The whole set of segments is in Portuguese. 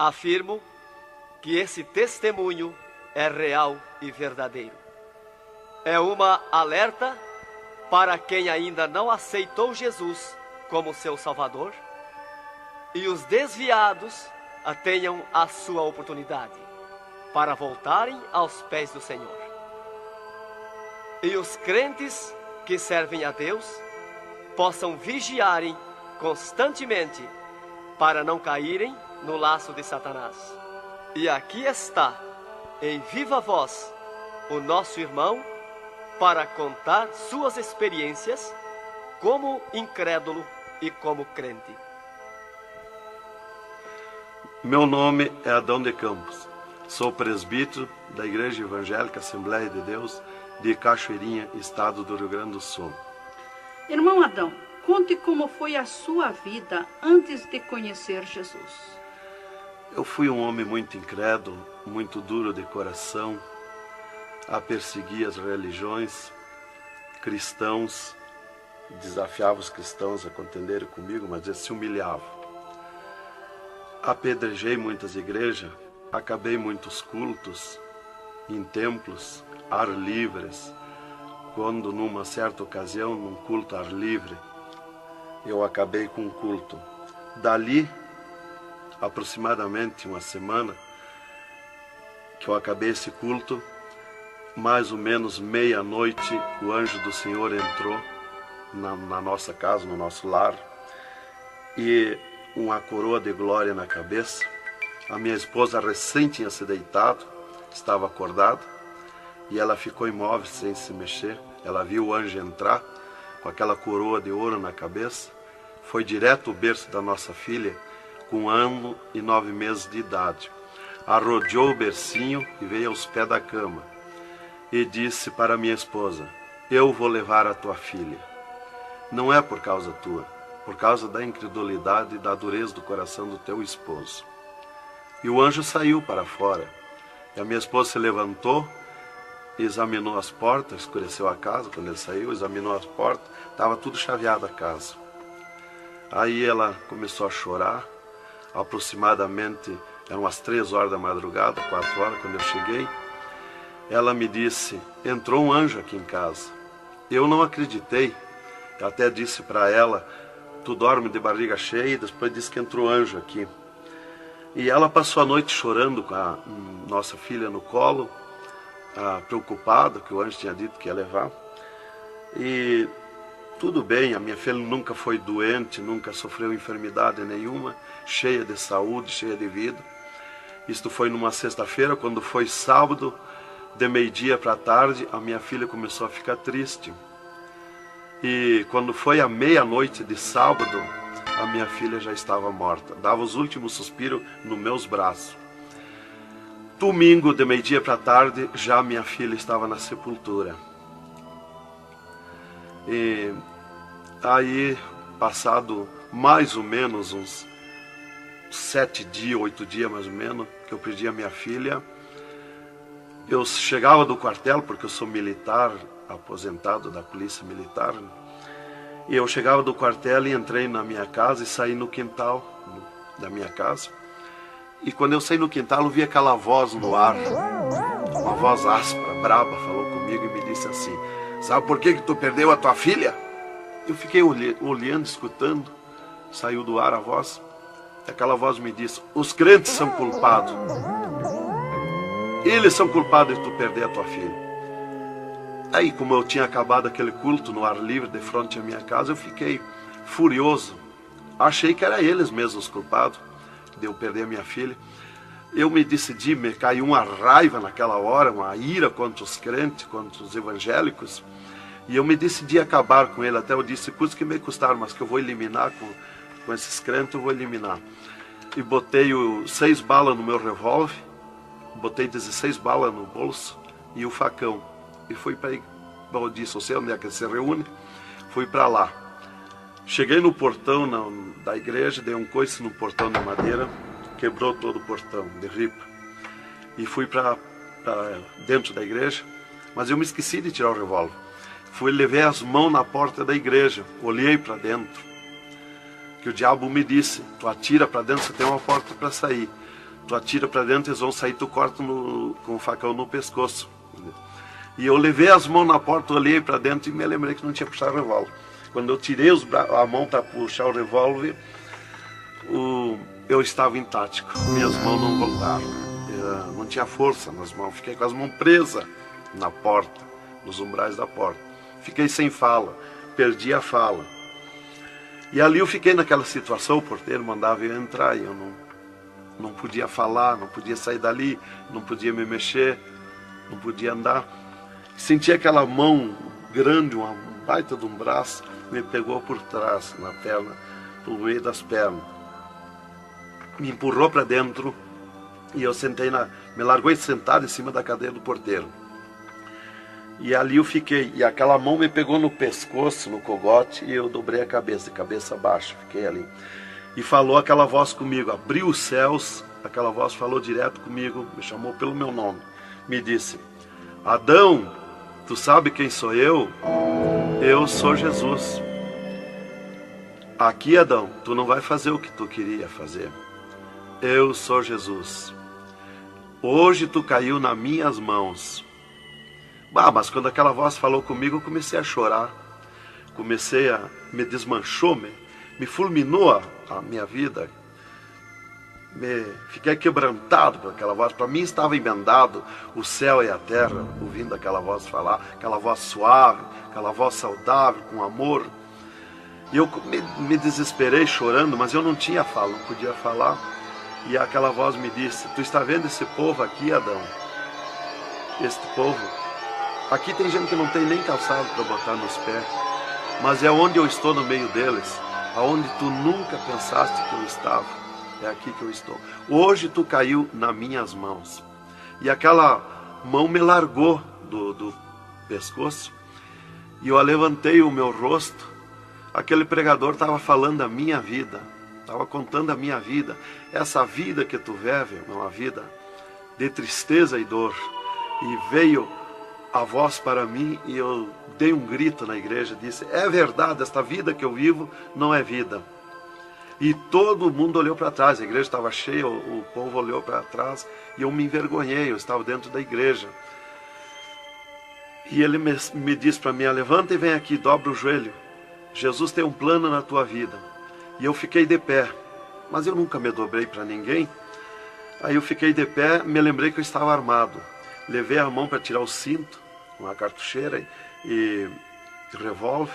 Afirmo que esse testemunho é real e verdadeiro. É uma alerta para quem ainda não aceitou Jesus como seu Salvador, e os desviados tenham a sua oportunidade para voltarem aos pés do Senhor. E os crentes que servem a Deus possam vigiarem constantemente para não caírem no laço de Satanás. E aqui está, em viva voz, o nosso irmão para contar suas experiências como incrédulo e como crente. Meu nome é Adão de Campos. Sou presbítero da Igreja Evangélica Assembleia de Deus de Cachoeirinha, estado do Rio Grande do Sul. Irmão Adão, conte como foi a sua vida antes de conhecer Jesus. Eu fui um homem muito incrédulo, muito duro de coração, a perseguir as religiões, cristãos, desafiava os cristãos a contenderem comigo, mas eles se humilhavam. Apedrejei muitas igrejas, acabei muitos cultos em templos, ar livres, quando numa certa ocasião, num culto ar livre, eu acabei com um culto. Dali, aproximadamente uma semana, que eu acabei esse culto, mais ou menos meia-noite, o anjo do Senhor entrou na nossa casa, no nosso lar, e uma coroa de glória na cabeça. A minha esposa recém tinha se deitado, estava acordada, e ela ficou imóvel sem se mexer. Ela viu o anjo entrar com aquela coroa de ouro na cabeça, foi direto ao berço da nossa filha, com 1 ano e 9 meses de idade. Arrodeou o bercinho e veio aos pés da cama e disse para minha esposa: eu vou levar a tua filha. Não é por causa tua, por causa da incredulidade e da dureza do coração do teu esposo. E o anjo saiu para fora. E a minha esposa se levantou, examinou as portas, escureceu a casa quando ele saiu, examinou as portas, estava tudo chaveado a casa. Aí ela começou a chorar, aproximadamente, eram as 3 horas da madrugada, 4 horas, quando eu cheguei. Ela me disse: entrou um anjo aqui em casa. Eu não acreditei, eu até disse para ela: tu dorme de barriga cheia, e depois disse que entrou anjo aqui. E ela passou a noite chorando com a nossa filha no colo, preocupada, que o anjo tinha dito que ia levar. E tudo bem, a minha filha nunca foi doente, nunca sofreu enfermidade nenhuma, cheia de saúde, cheia de vida. Isto foi numa sexta-feira. Quando foi sábado, de meio-dia para tarde, a minha filha começou a ficar triste. E quando foi à meia-noite de sábado, a minha filha já estava morta. Dava os últimos suspiros nos meus braços. Domingo, de meio-dia para tarde, já minha filha estava na sepultura. E aí, passado mais ou menos uns 7 dias, 8 dias mais ou menos, que eu perdi a minha filha, eu chegava do quartel, porque eu sou militar, aposentado da polícia militar, e eu chegava do quartel e entrei na minha casa e saí no quintal da minha casa. E quando eu saí no quintal, eu vi aquela voz no ar, uma voz áspera, braba, falou comigo e me disse assim: sabe por que tu perdeu a tua filha? Eu fiquei olhando, escutando, saiu do ar a voz. Aquela voz me disse: os crentes são culpados. Eles são culpados de tu perder a tua filha. Aí, como eu tinha acabado aquele culto no ar livre de frente à minha casa, eu fiquei furioso. Achei que eram eles mesmos os culpados de eu perder a minha filha. Eu me decidi, me caiu uma raiva naquela hora, uma ira contra os crentes, contra os evangélicos. E eu me decidi acabar com ele. Até eu disse: custa que me custar, mas que eu vou eliminar com esses crentes, eu vou eliminar. E botei 6 balas no meu revólver, botei 16 balas no bolso e o facão. E fui para aí. Eu disse: eu sei onde é que se reúne. Fui para lá. Cheguei no portão da igreja, dei um coice no portão de madeira, quebrou todo o portão de ripa. E fui para dentro da igreja, mas eu me esqueci de tirar o revólver. Levei as mãos na porta da igreja, olhei para dentro. Que o diabo me disse: tu atira para dentro, você tem uma porta para sair. tu atira para dentro, eles vão sair, tu corta com o facão no pescoço. E eu levei as mãos na porta, olhei para dentro e me lembrei que não tinha puxado o revólver. Quando eu tirei a mão para puxar o revólver, eu estava intático, minhas mãos não voltaram, não tinha força nas mãos, fiquei com as mãos presas na porta, nos umbrais da porta. Fiquei sem fala, perdi a fala. E ali eu fiquei naquela situação, o porteiro mandava eu entrar e eu não podia falar, não podia sair dali, não podia me mexer, não podia andar. Senti aquela mão grande, uma baita de um braço, me pegou por trás, na perna, pelo meio das pernas. Me empurrou para dentro e eu me largou sentado em cima da cadeira do porteiro. E ali eu fiquei, e aquela mão me pegou no pescoço, no cogote, e eu dobrei a cabeça, de cabeça baixa, fiquei ali. E falou aquela voz comigo, abriu os céus, aquela voz falou direto comigo, me chamou pelo meu nome, me disse: Adão, tu sabe quem sou eu? Eu sou Jesus. Aqui, Adão, tu não vai fazer o que tu queria fazer. Eu sou Jesus. Hoje tu caiu nas minhas mãos. Mas quando aquela voz falou comigo, eu comecei a chorar. Me desmanchou, me fulminou a minha vida. Fiquei quebrantado por aquela voz. Para mim estava emendado o céu e a terra, ouvindo aquela voz falar, aquela voz suave, aquela voz saudável, com amor. E eu me desesperei chorando, mas eu não tinha fala, não podia falar. E aquela voz me disse: tu está vendo esse povo aqui, Adão? Este povo, aqui tem gente que não tem nem calçado para botar nos pés, mas é onde eu estou no meio deles, aonde tu nunca pensaste que eu estava, é aqui que eu estou. Hoje tu caiu nas minhas mãos. E aquela mão me largou do pescoço, e eu levantei o meu rosto. Aquele pregador estava falando a minha vida, estava contando a minha vida. Essa vida que tu vive é uma vida de tristeza e dor. E veio a voz para mim e eu dei um grito na igreja, disse: é verdade, esta vida que eu vivo não é vida. E todo mundo olhou para trás, a igreja estava cheia, o povo olhou para trás e eu me envergonhei, eu estava dentro da igreja. E ele me disse para mim: levanta e vem aqui, dobra o joelho. Jesus tem um plano na tua vida. E eu fiquei de pé, mas eu nunca me dobrei para ninguém. Aí eu fiquei de pé, me lembrei que eu estava armado. Levei a mão para tirar o cinto, uma cartucheira e revólver,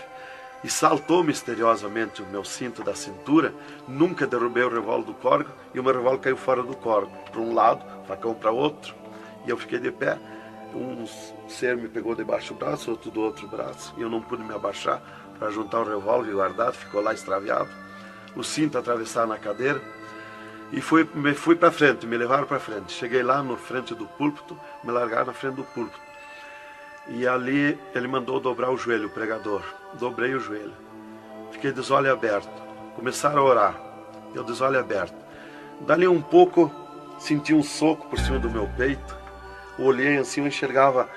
e saltou misteriosamente o meu cinto da cintura. Nunca derrubei o revólver do córrego e o meu revólver caiu fora do córrego, para um lado, facão para outro. E eu fiquei de pé. Um ser me pegou debaixo do braço, outro do outro braço, e eu não pude me abaixar para juntar o revólver guardado, ficou lá extraviado. O cinto atravessado na cadeira. E fui para frente, me levaram para frente. Cheguei lá na frente do púlpito, me largaram na frente do púlpito. E ali ele mandou dobrar o joelho, o pregador. Dobrei o joelho. Fiquei de olho aberto. Começaram a orar. Eu de olho aberto. Dali um pouco, senti um soco por cima do meu peito. Olhei assim, eu enxergava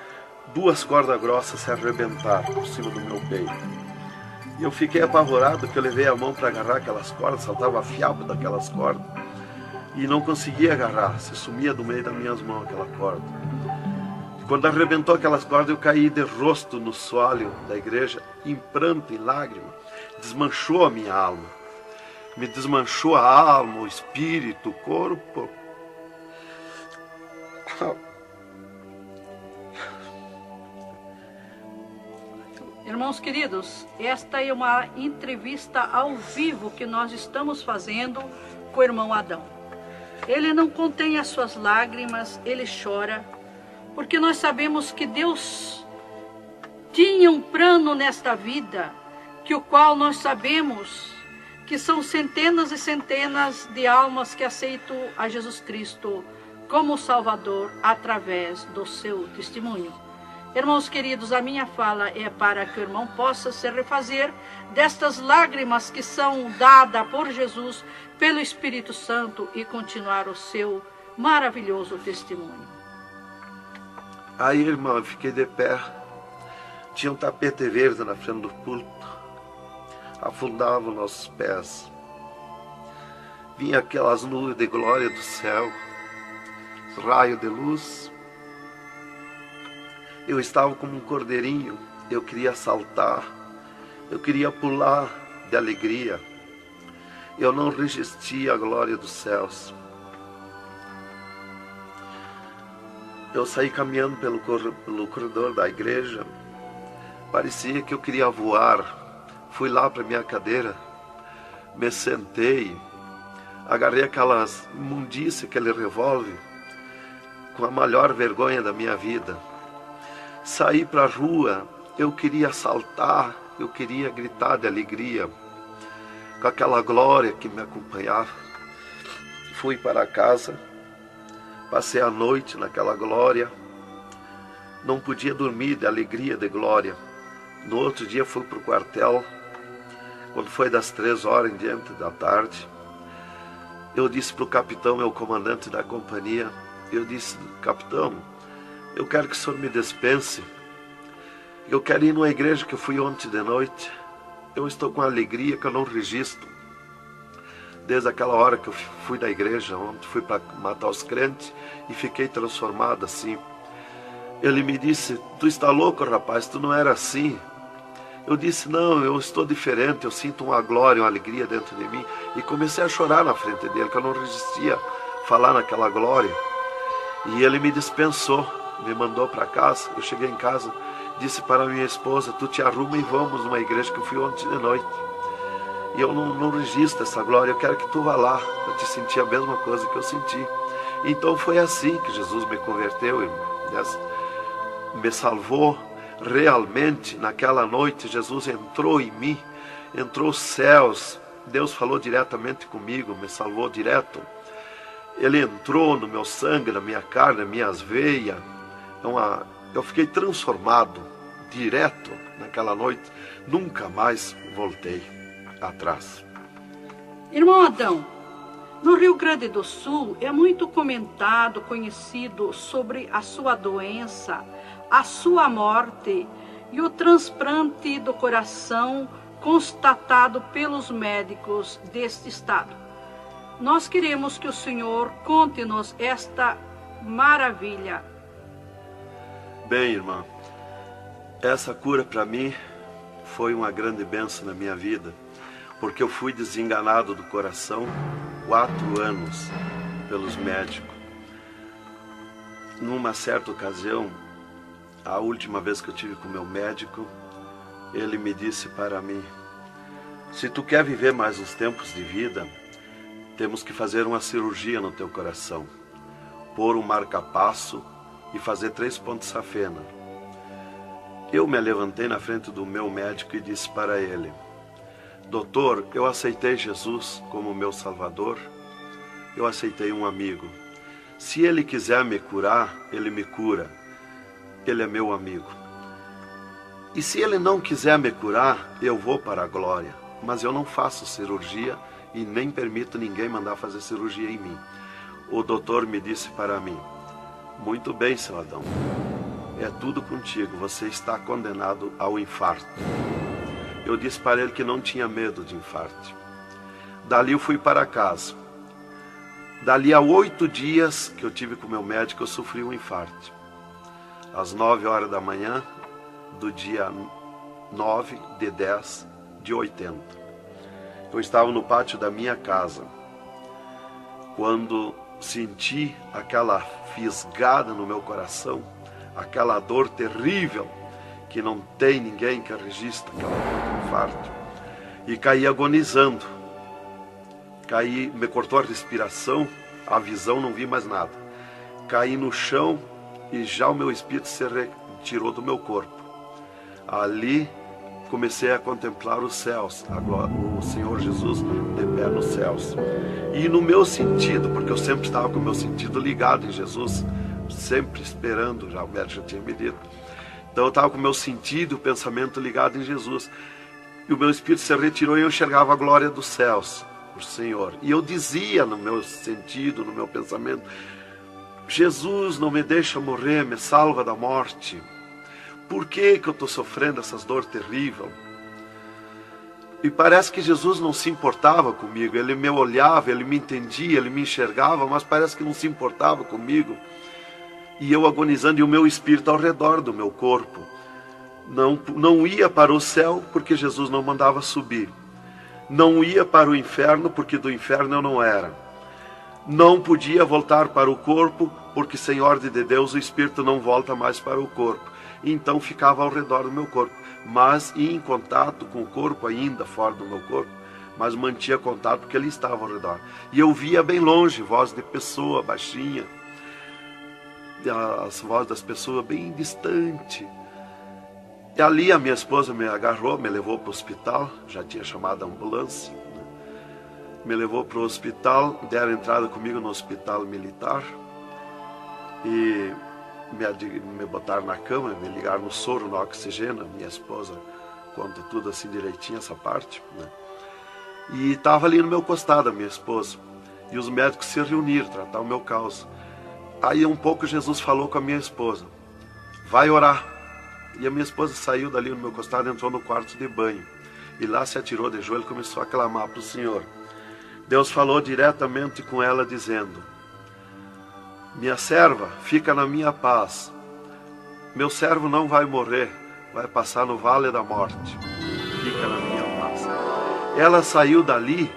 2 cordas grossas se arrebentar por cima do meu peito. E eu fiquei apavorado, que eu levei a mão para agarrar aquelas cordas, saltava fiapo daquelas cordas. E não conseguia agarrar, se sumia do meio das minhas mãos aquela corda. E quando arrebentou aquelas cordas, eu caí de rosto no soalho da igreja, em pranto, em lágrima. Desmanchou a minha alma. Me desmanchou a alma, o espírito, o corpo. Irmãos queridos, esta é uma entrevista ao vivo que nós estamos fazendo com o irmão Adão. Ele não contém as suas lágrimas, ele chora, porque nós sabemos que Deus tinha um plano nesta vida, que o qual nós sabemos que são centenas e centenas de almas que aceitam a Jesus Cristo como Salvador através do seu testemunho. Irmãos queridos, a minha fala é para que o irmão possa se refazer destas lágrimas que são dadas por Jesus, pelo Espírito Santo, e continuar o seu maravilhoso testemunho. Aí, irmão, eu fiquei de pé. Tinha um tapete verde na frente do púlpito. Afundava os nossos pés. Vinha aquelas nuvens de glória do céu. raio de luz. Eu estava como um cordeirinho, eu queria saltar, eu queria pular de alegria. Eu não resistia à glória dos céus. Eu saí caminhando pelo corredor da igreja, parecia que eu queria voar. Fui lá para minha cadeira, me sentei, agarrei aquelas imundícias, aquele revólver, com a maior vergonha da minha vida. Saí para a rua, eu queria saltar, eu queria gritar de alegria, com aquela glória que me acompanhava. Fui para casa, passei a noite naquela glória, não podia dormir de alegria, de glória. No outro dia fui para o quartel, quando foi das 3 horas em diante da tarde. Eu disse para o capitão, meu comandante da companhia, eu disse: capitão, eu quero que o senhor me dispense, eu quero ir numa igreja que eu fui ontem de noite, eu estou com alegria que eu não registro. Desde aquela hora que eu fui da igreja ontem, fui para matar os crentes e fiquei transformado assim. Ele me disse: tu está louco, rapaz, tu não era assim. Eu disse: não, eu estou diferente, eu sinto uma glória, uma alegria dentro de mim. E comecei a chorar na frente dele, que eu não resistia a falar naquela glória. E ele me dispensou, me mandou para casa. Eu cheguei em casa, disse para minha esposa: tu te arruma e vamos numa igreja que eu fui ontem de noite. E eu não registro essa glória, eu quero que tu vá lá, para te sentir a mesma coisa que eu senti. Então foi assim que Jesus me converteu, me salvou. Realmente, naquela noite, Jesus entrou em mim, entrou os céus, Deus falou diretamente comigo, me salvou direto. Ele entrou no meu sangue, na minha carne, nas minhas veias. Eu fiquei transformado direto naquela noite, nunca mais voltei atrás. Irmão Adão, no Rio Grande do Sul é muito comentado, conhecido sobre a sua doença, a sua morte e o transplante do coração constatado pelos médicos deste estado. Nós queremos que o senhor conte-nos esta maravilha. Bem, irmã, essa cura para mim foi uma grande bênção na minha vida, porque eu fui desenganado do coração 4 anos pelos médicos. Numa certa ocasião, a última vez que eu tive com o meu médico, ele me disse para mim: se tu quer viver mais uns tempos de vida, temos que fazer uma cirurgia no teu coração, pôr um marca-passo e fazer 3 pontos de safena. Eu me levantei na frente do meu médico e disse para ele: doutor, eu aceitei Jesus como meu Salvador, eu aceitei um amigo. Se ele quiser me curar, ele me cura. Ele é meu amigo. E se ele não quiser me curar, eu vou para a glória. Mas eu não faço cirurgia e nem permito ninguém mandar fazer cirurgia em mim. O doutor me disse para mim: muito bem, seu Adão, é tudo contigo, você está condenado ao infarto. Eu disse para ele que não tinha medo de infarto. Dali eu fui para casa. Dali a 8 dias que eu tive com o meu médico, eu sofri um infarto. Às 9 horas da manhã do dia 9 de 10 de 80. Eu estava no pátio da minha casa, quando senti aquela fisgada no meu coração, aquela dor terrível, que não tem ninguém que registre aquela dor do infarto, e caí agonizando. Caí, me cortou a respiração, a visão, não vi mais nada. Caí no chão e já o meu espírito se retirou do meu corpo. Ali comecei a contemplar os céus, o Senhor Jesus de pé nos céus. E no meu sentido, porque eu sempre estava com o meu sentido ligado em Jesus, sempre esperando, já o médico já tinha me dito. Então eu estava com o meu sentido, o pensamento ligado em Jesus. E o meu espírito se retirou e eu enxergava a glória dos céus, o Senhor. E eu dizia no meu sentido, no meu pensamento: Jesus, não me deixa morrer, me salva da morte. Por que eu estou sofrendo essas dores terríveis? E parece que Jesus não se importava comigo. Ele me olhava, ele me entendia, ele me enxergava, mas parece que não se importava comigo. E eu agonizando, e o meu espírito ao redor do meu corpo. Não ia para o céu, porque Jesus não mandava subir. Não ia para o inferno, porque do inferno eu não era. Não podia voltar para o corpo, porque sem ordem de Deus o espírito não volta mais para o corpo. Então ficava ao redor do meu corpo, mas ia em contato com o corpo ainda, fora do meu corpo, mas mantinha contato porque ele estava ao redor. E eu via bem longe, voz de pessoa baixinha, as vozes das pessoas bem distante. E ali a minha esposa me agarrou, me levou para o hospital, já tinha chamado a ambulância, né? Me levou para o hospital, deram entrada comigo no hospital militar e me botaram na cama, me ligaram no soro, no oxigênio. Minha esposa conta tudo assim direitinho, essa parte, né? E estava ali no meu costado a minha esposa, e os médicos se reuniram, tratar o meu caso. Aí um pouco Jesus falou com a minha esposa, vai orar. E a minha esposa saiu dali no meu costado, entrou no quarto de banho. E lá se atirou de joelho e começou a clamar para o Senhor. Deus falou diretamente com ela, dizendo, minha serva, fica na minha paz. Meu servo não vai morrer, vai passar no vale da morte. Fica na minha paz. Ela saiu dali,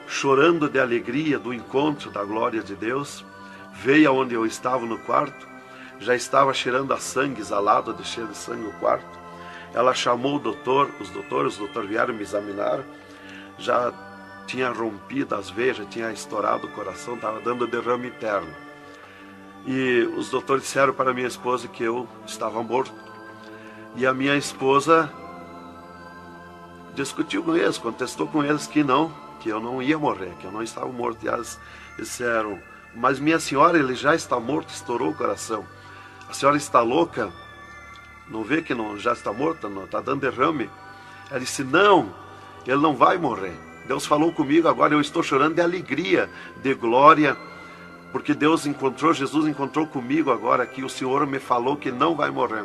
chorando de alegria do encontro da glória de Deus. Veio aonde eu estava no quarto. Já estava cheirando a sangue, exalado de cheiro de sangue no quarto. Ela chamou o doutor, os doutores vieram me examinar. Já tinha rompido as veias, já tinha estourado o coração, estava dando derrame interno. E os doutores disseram para minha esposa que eu estava morto. E a minha esposa discutiu com eles, contestou com eles que eu não ia morrer, que eu não estava morto. E eles disseram, mas minha senhora, ele já está morto, estourou o coração. A senhora está louca? Não vê que não, já está morta? Não está dando derrame? Ela disse, não, ele não vai morrer. Deus falou comigo agora, eu estou chorando de alegria, de glória, porque Jesus encontrou comigo agora aqui, o Senhor me falou que não vai morrer.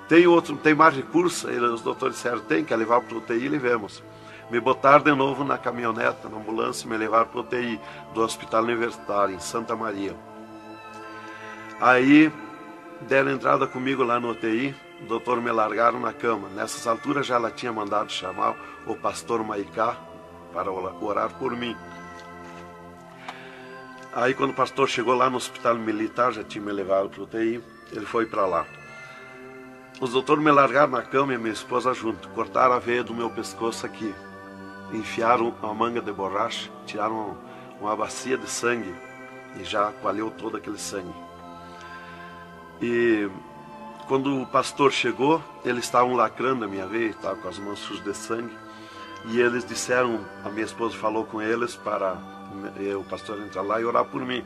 Tem mais recurso? Os doutores disseram, tem que levar para o UTI, levemos. Me botaram de novo na caminhonete, na ambulância, e me levaram para o UTI do Hospital Universitário, em Santa Maria. Aí deram entrada comigo lá no UTI, o doutor me largaram na cama. Nessas alturas já ela tinha mandado chamar o pastor Maicá para orar por mim. Aí quando o pastor chegou lá no hospital militar, já tinha me levado para o UTI, ele foi para lá. Os doutores me largaram na cama e minha esposa junto, cortaram a veia do meu pescoço aqui, enfiaram uma manga de borracha, tiraram uma bacia de sangue e já coalhou todo aquele sangue. E quando o pastor chegou, eles estavam lacrando a minha veia, estavam com as mãos sujas de sangue. E eles disseram, a minha esposa falou com eles para o pastor entrar lá e orar por mim.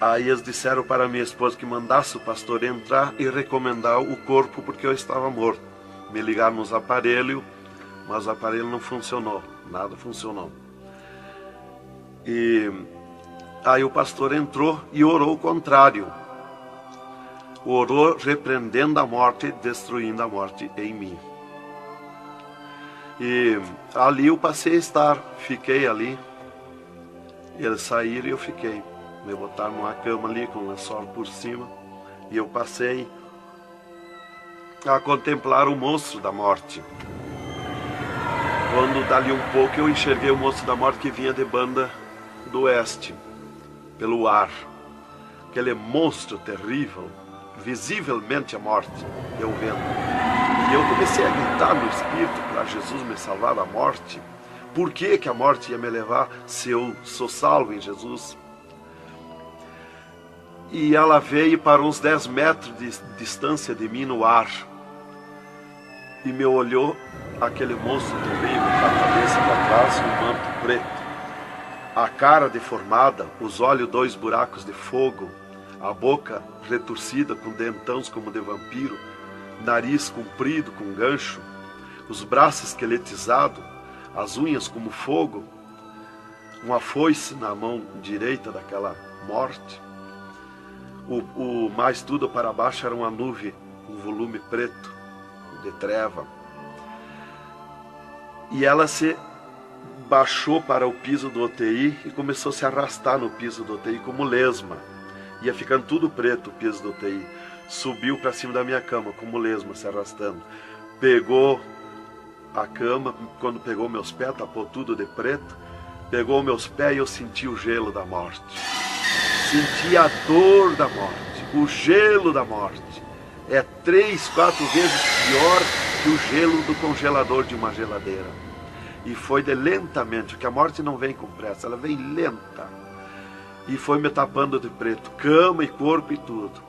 Aí eles disseram para a minha esposa que mandasse o pastor entrar e recomendar o corpo, porque eu estava morto. Me ligaram nos aparelhos, mas o aparelho não funcionou, nada funcionou. E aí o pastor entrou e orou o contrário. Orou repreendendo a morte, destruindo a morte em mim. E ali eu passei a estar, fiquei ali. Eles saíram e eu fiquei. Me botaram numa cama ali com um lençol por cima. E eu passei a contemplar o monstro da morte. Quando dali um pouco eu enxerguei o monstro da morte que vinha de Banda do Oeste, pelo ar. Aquele monstro terrível, visivelmente a morte, eu vendo. E eu comecei a gritar no espírito para Jesus me salvar da morte. Por que a morte ia me levar se eu sou salvo em Jesus? E ela veio para uns 10 metros de distância de mim no ar. E me olhou, aquele monstro terrível, com a cabeça para trás, um manto preto. A cara deformada, os olhos 2 buracos de fogo, a boca retorcida com dentões como de vampiro, nariz comprido com gancho, os braços esqueletizados, as unhas como fogo, uma foice na mão direita daquela morte. O mais tudo para baixo era uma nuvem, um volume preto, de treva. E ela se baixou para o piso do UTI e começou a se arrastar no piso do UTI como lesma. Ia ficando tudo preto o piso do UTI. Subiu para cima da minha cama como lesma, se arrastando. Pegou a cama, quando pegou meus pés, tapou tudo de preto. Pegou meus pés e eu senti o gelo da morte. Senti a dor da morte, o gelo da morte. É 3, 4 vezes pior que o gelo do congelador de uma geladeira. E foi de lentamente, porque a morte não vem com pressa, ela vem lenta. E foi me tapando de preto, cama e corpo e tudo.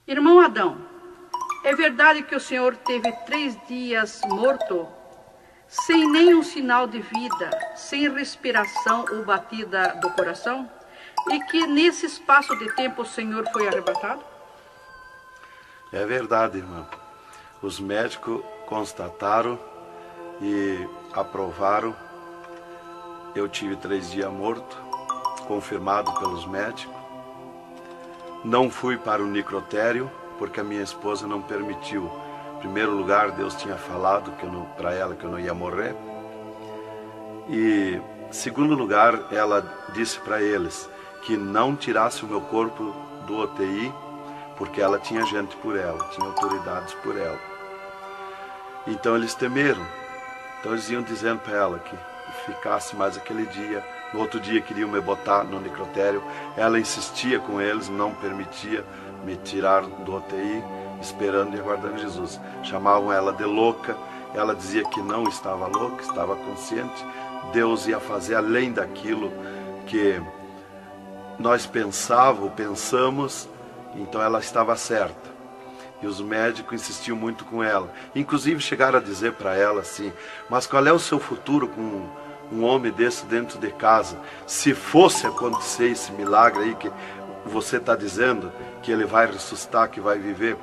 Irmão Adão, é verdade que o senhor teve 3 dias morto, sem nenhum sinal de vida, sem respiração ou batida do coração? E que nesse espaço de tempo o senhor foi arrebatado? É verdade, irmão. Os médicos constataram e aprovaram. Eu tive 3 dias morto, confirmado pelos médicos. Não fui para o necrotério, porque a minha esposa não permitiu. Em primeiro lugar, Deus tinha falado para ela que eu não ia morrer. E, em segundo lugar, ela disse para eles que não tirasse o meu corpo do UTI, porque ela tinha gente por ela, tinha autoridades por ela. Então eles temeram. Então eles iam dizendo para ela que ficasse mais aquele dia. No outro dia queriam me botar no necrotério. Ela insistia com eles, não permitia me tirar do UTI, esperando e aguardando Jesus. Chamavam ela de louca. Ela dizia que não estava louca, estava consciente. Deus ia fazer além daquilo que nós pensamos. Então ela estava certa. E os médicos insistiam muito com ela. Inclusive chegaram a dizer para ela assim: mas qual é o seu futuro com um homem desse dentro de casa? Se fosse acontecer esse milagre aí que você está dizendo, que ele vai ressuscitar, que vai viver.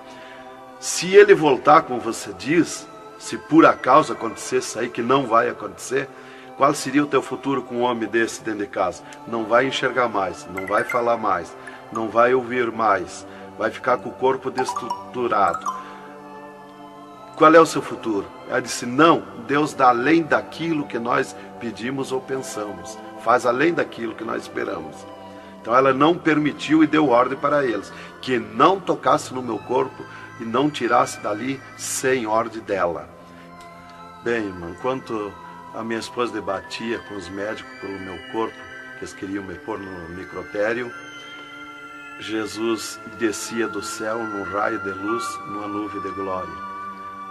Se ele voltar, como você diz, se por acaso acontecesse isso aí, que não vai acontecer, qual seria o teu futuro com um homem desse dentro de casa? Não vai enxergar mais, não vai falar mais, não vai ouvir mais, vai ficar com o corpo destruturado. Qual é o seu futuro? Ela disse: não, Deus dá além daquilo que nós pedimos ou pensamos, faz além daquilo que nós esperamos. Então ela não permitiu e deu ordem para eles que não tocasse no meu corpo e não tirasse dali sem ordem dela. Bem, irmão, enquanto a minha esposa debatia com os médicos pelo meu corpo, que eles queriam me pôr no necrotério, Jesus descia do céu num raio de luz, numa nuvem de glória,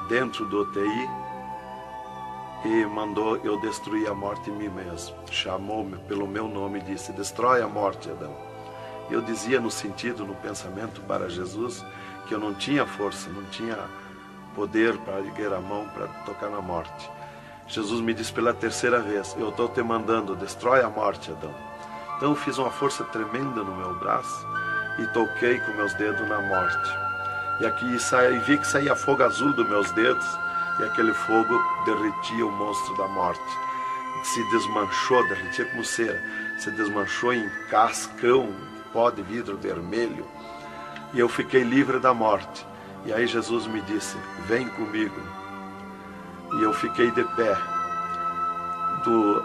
dentro do UTI, e mandou eu destruir a morte em mim mesmo. Chamou-me pelo meu nome e disse: destrói a morte, Adão. Eu dizia no sentido, no pensamento para Jesus, que eu não tinha força, não tinha poder para erguer a mão para tocar na morte. Jesus me disse pela 3ª vez: eu estou te mandando, destrói a morte, Adão. Então eu fiz uma força tremenda no meu braço e toquei com meus dedos na morte. E aqui vi que saía fogo azul dos meus dedos, e aquele fogo derretia o monstro da morte. Se desmanchou, derretia como cera, se desmanchou em cascão, pó de vidro vermelho, e eu fiquei livre da morte. E aí Jesus me disse: vem comigo. E eu fiquei de pé.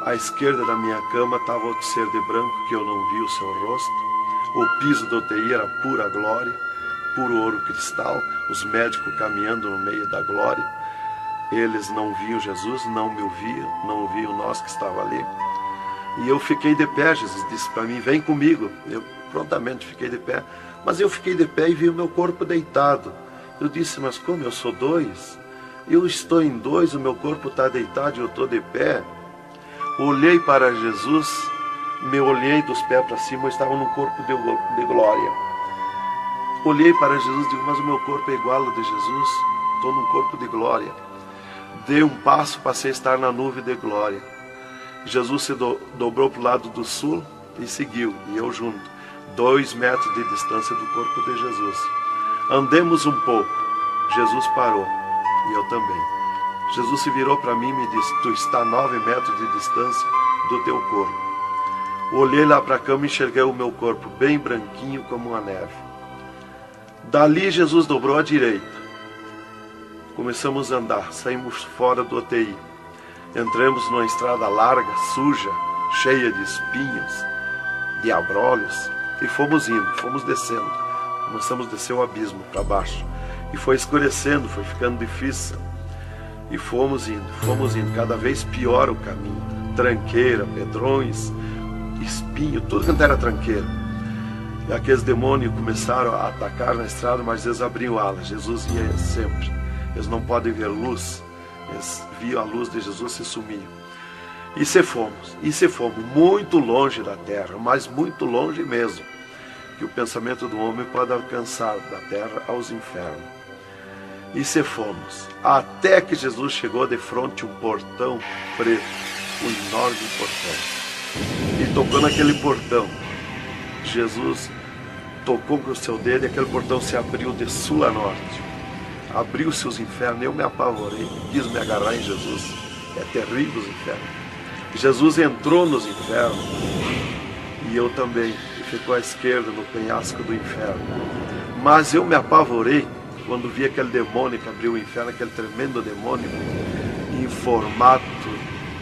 À esquerda da minha cama estava outro ser de branco, que eu não vi o seu rosto. O piso do UTI era pura glória, puro ouro cristal, os médicos caminhando no meio da glória. Eles não viam Jesus, não me ouviam, não ouviam nós que estava ali. E eu fiquei de pé. Jesus disse para mim: vem comigo. Eu prontamente fiquei de pé. Mas eu fiquei de pé e vi o meu corpo deitado. Eu disse: mas como eu sou 2? Eu estou em 2, o meu corpo está deitado e eu estou de pé. Olhei para Jesus, me olhei dos pés para cima, eu estava num corpo de glória. Olhei para Jesus e digo: mas o meu corpo é igual ao de Jesus, estou num corpo de glória. Dei um passo, passei a estar na nuvem de glória. Jesus se dobrou para o lado do sul e seguiu, e eu junto, 2 metros de distância do corpo de Jesus. Andemos um pouco, Jesus parou, e eu também. Jesus se virou para mim e me disse: tu está a 9 metros de distância do teu corpo. Olhei lá para a cama e enxerguei o meu corpo bem branquinho como uma neve. Dali Jesus dobrou à direita. Começamos a andar, saímos fora do UTI. Entramos numa estrada larga, suja, cheia de espinhos, de abrolhos, e fomos indo, fomos descendo. Começamos a descer o abismo para baixo. E foi escurecendo, foi ficando difícil. E fomos indo, cada vez pior o caminho. Tranqueira, pedrões, espinho, tudo quanto era tranqueira. E aqueles demônios começaram a atacar na estrada, mas eles abriam alas. Jesus ia sempre. Eles não podem ver luz. Eles viam a luz de Jesus e se sumiam. E se fomos muito longe da terra, mas muito longe mesmo, que o pensamento do homem pode alcançar da terra aos infernos. E se fomos, até que Jesus chegou de frente a um portão preto, um enorme portão. E tocou naquele portão. Jesus tocou com o seu dedo e aquele portão se abriu de sul a norte. Abriu-se os infernos, eu me apavorei, quis me agarrar em Jesus. É terrível os infernos. Jesus entrou nos infernos e eu também. Ficou à esquerda no penhasco do inferno. Mas eu me apavorei quando vi aquele demônio que abriu o inferno, aquele tremendo demônio, em formato,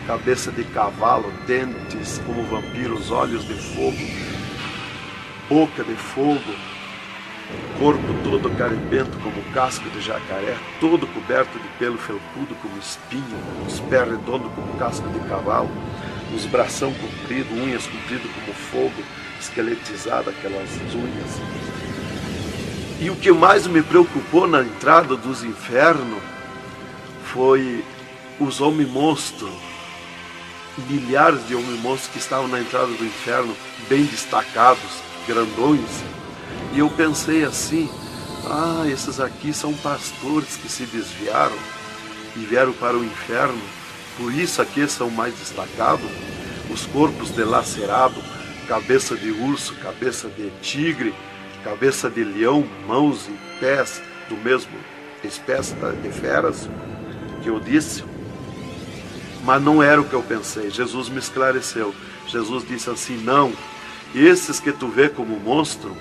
cabeça de cavalo, dentes como vampiros, olhos de fogo, boca de fogo, corpo todo carimbento como casco de jacaré, todo coberto de pelo felpudo como espinho, os pés redondos como casco de cavalo, os bração compridos, unhas compridas como fogo, esqueletizada aquelas unhas. E o que mais me preocupou na entrada dos infernos foi os homens-monstros, milhares de homens-monstros que estavam na entrada do inferno, bem destacados, grandões. E eu pensei assim, esses aqui são pastores que se desviaram e vieram para o inferno, por isso aqui são mais destacados, os corpos dilacerados, cabeça de urso, cabeça de tigre, cabeça de leão, mãos e pés do mesmo espécie de feras que eu disse. Mas não era o que eu pensei. Jesus me esclareceu. Jesus disse assim, não, esses que tu vê como monstro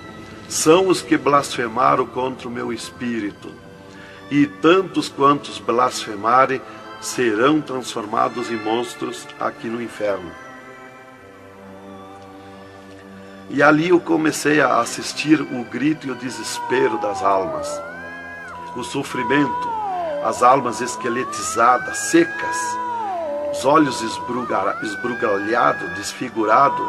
são os que blasfemaram contra o meu espírito. E tantos quantos blasfemarem serão transformados em monstros aqui no inferno. E ali eu comecei a assistir o grito e o desespero das almas. O sofrimento, as almas esqueletizadas, secas, os olhos esbugalhados, desfigurados,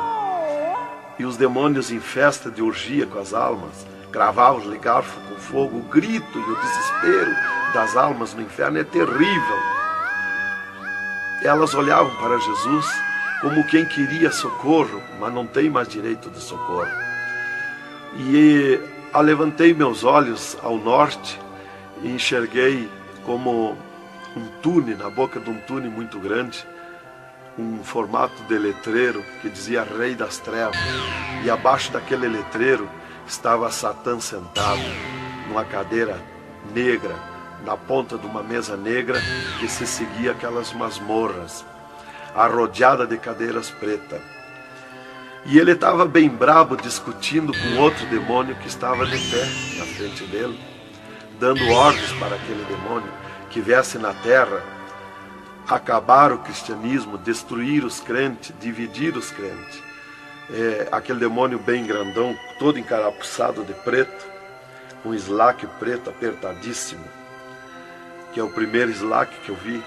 e os demônios em festa de orgia com as almas, cravavam-lhe garfo com fogo. O grito e o desespero das almas no inferno é terrível. Elas olhavam para Jesus como quem queria socorro, mas não tem mais direito de socorro. E alevantei meus olhos ao norte e enxerguei como um túnel, na boca de um túnel muito grande, um formato de letreiro que dizia Rei das Trevas. E abaixo daquele letreiro estava Satã sentado numa cadeira negra, na ponta de uma mesa negra que se seguia aquelas masmorras, arrodeada de cadeiras pretas. E ele estava bem brabo discutindo com outro demônio que estava de pé na frente dele, dando ordens para aquele demônio que viesse na terra acabar o cristianismo, destruir os crentes, dividir os crentes. Aquele demônio bem grandão, todo encarapuçado de preto, um slack preto apertadíssimo, que é o primeiro slack que eu vi,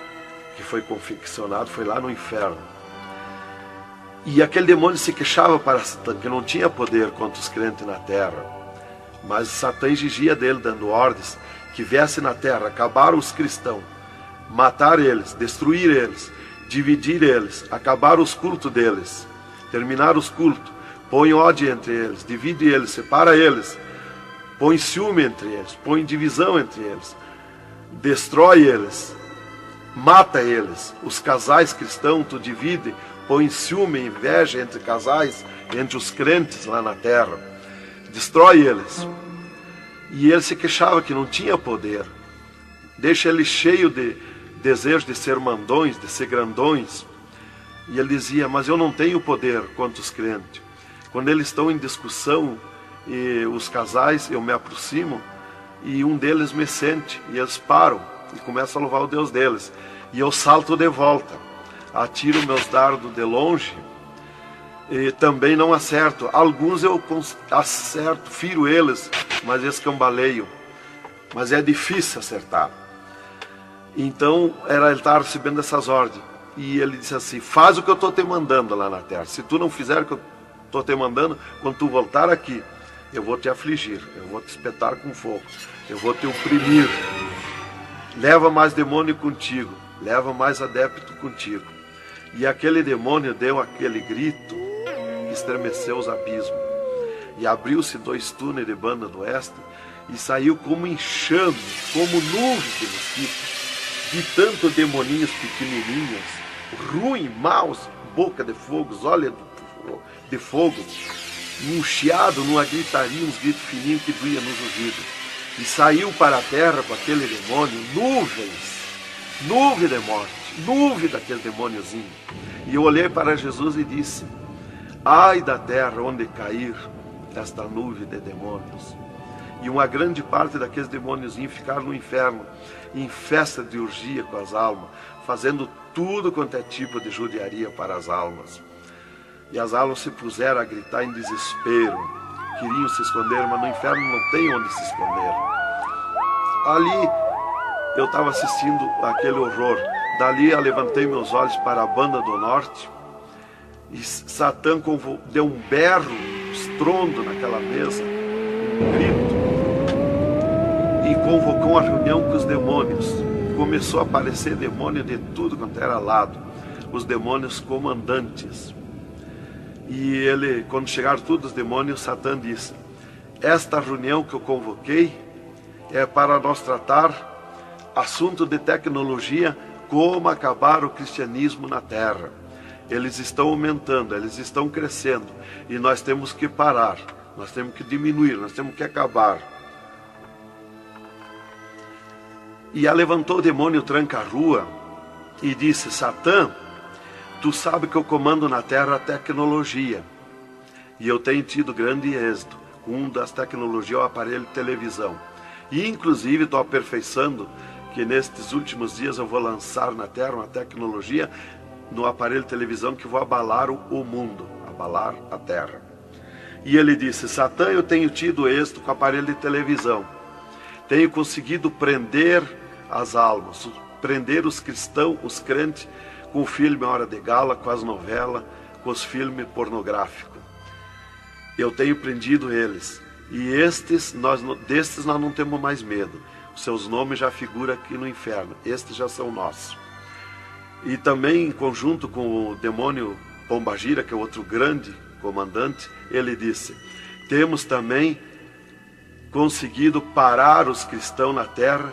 que foi confeccionado, foi lá no inferno. E aquele demônio se queixava para Satã, que não tinha poder contra os crentes na terra. Mas Satã exigia dele, dando ordens, que viesse na terra, acabar os cristãos, matar eles, destruir eles, dividir eles, acabar os cultos deles, terminar os cultos, põe ódio entre eles, divide eles, separa eles, põe ciúme entre eles, põe divisão entre eles, destrói eles, mata eles. Os casais cristãos tu divide, põe ciúme e inveja entre casais, entre os crentes lá na terra, destrói eles. E ele se queixava que não tinha poder, deixa ele cheio de desejo de ser mandões, de ser grandões. E ele dizia, mas eu não tenho poder contra os crentes. Quando eles estão em discussão, e os casais, eu me aproximo, e um deles me sente, e eles param, e começo a louvar o Deus deles. E eu salto de volta, atiro meus dardos de longe e também não acerto. Alguns eu acerto, firo eles, mas escambaleio. Mas é difícil acertar. Então ele estava recebendo essas ordens. E ele disse assim: faz o que eu estou te mandando lá na terra. Se tu não fizer o que eu estou te mandando, quando tu voltar aqui, eu vou te afligir, eu vou te espetar com fogo, eu vou te oprimir. Leva mais demônio contigo, leva mais adepto contigo. E aquele demônio deu aquele grito que estremeceu os abismos. E abriu-se 2 túneis de banda do oeste e saiu como enxame, como nuvem de mosquitos, de tanto demoninhos pequenininhos, ruim, maus, boca de fogo, olhos de fogo, um chiado, numa gritaria, uns gritos fininhos que doía nos ouvidos. E saiu para a terra com aquele demônio, nuvem de morte, nuvem daquele demôniozinho. E eu olhei para Jesus e disse: ai da terra onde cair esta nuvem de demônios. E uma grande parte daqueles demôniozinhos ficaram no inferno, em festa de orgia com as almas, fazendo tudo quanto é tipo de judiaria para as almas. E as almas se puseram a gritar em desespero, queriam se esconder, mas no inferno não tem onde se esconder. Ali eu estava assistindo aquele horror. Dali eu levantei meus olhos para a banda do norte e Satã deu um berro, um estrondo naquela mesa, um grito, e convocou uma reunião com os demônios. Começou a aparecer demônio de tudo quanto era lado, os demônios comandantes. E ele, quando chegaram todos os demônios, Satã disse: esta reunião que eu convoquei é para nós tratar assunto de tecnologia, como acabar o cristianismo na terra. Eles estão aumentando, eles estão crescendo, e nós temos que parar, nós temos que diminuir, nós temos que acabar. E levantou o demônio tranca-rua e disse: Satã, tu sabe que eu comando na terra a tecnologia, e eu tenho tido grande êxito. Um das tecnologias é o aparelho de televisão, e inclusive estou aperfeiçoando que nestes últimos dias eu vou lançar na terra uma tecnologia no aparelho de televisão que vou abalar o mundo, abalar a terra. E ele disse: Satã, eu tenho tido êxito com o aparelho de televisão, tenho conseguido prender as almas, prender os cristãos, os crentes, com o filme Hora de Gala, com as novelas, com os filmes pornográficos. Eu tenho prendido eles, e destes nós não temos mais medo. Os seus nomes já figuram aqui no inferno, estes já são nossos. E também em conjunto com o demônio Pombagira, que é outro grande comandante, ele disse: temos também conseguido parar os cristãos na terra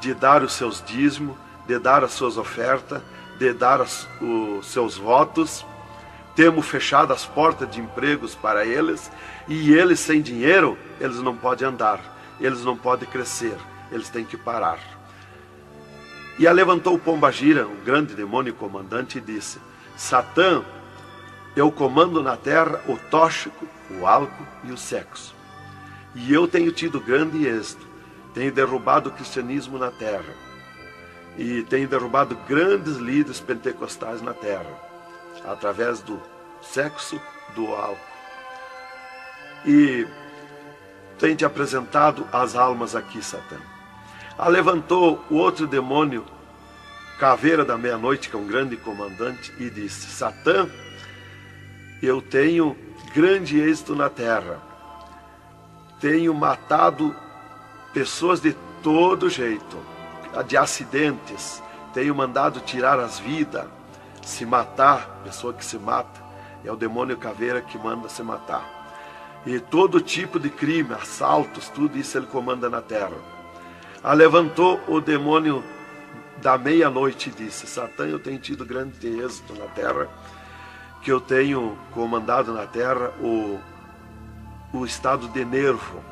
de dar os seus dízimos, de dar as suas ofertas, de dar os seus votos. Temos fechado as portas de empregos para eles, e eles sem dinheiro, eles não podem andar, eles não podem crescer, eles têm que parar. E levantou o Pombagira, um grande demônio comandante, e disse: Satã, eu comando na terra o tóxico, o álcool e o sexo. E eu tenho tido grande êxito, tenho derrubado o cristianismo na terra, e tenho derrubado grandes líderes pentecostais na terra, através do sexo, do álcool. E tenho te apresentado as almas aqui, Satã. Levantou o outro demônio, Caveira da Meia-Noite, que é um grande comandante, e disse: Satã, eu tenho grande êxito na terra, tenho matado pessoas de todo jeito, de acidentes, tenho mandado tirar as vidas, se matar, pessoa que se mata, é o demônio Caveira que manda se matar. E todo tipo de crime, assaltos, tudo isso ele comanda na terra. Levantou o demônio da Meia-Noite e disse: Satã, eu tenho tido grande êxito na terra, que eu tenho comandado na terra o estado de nervo,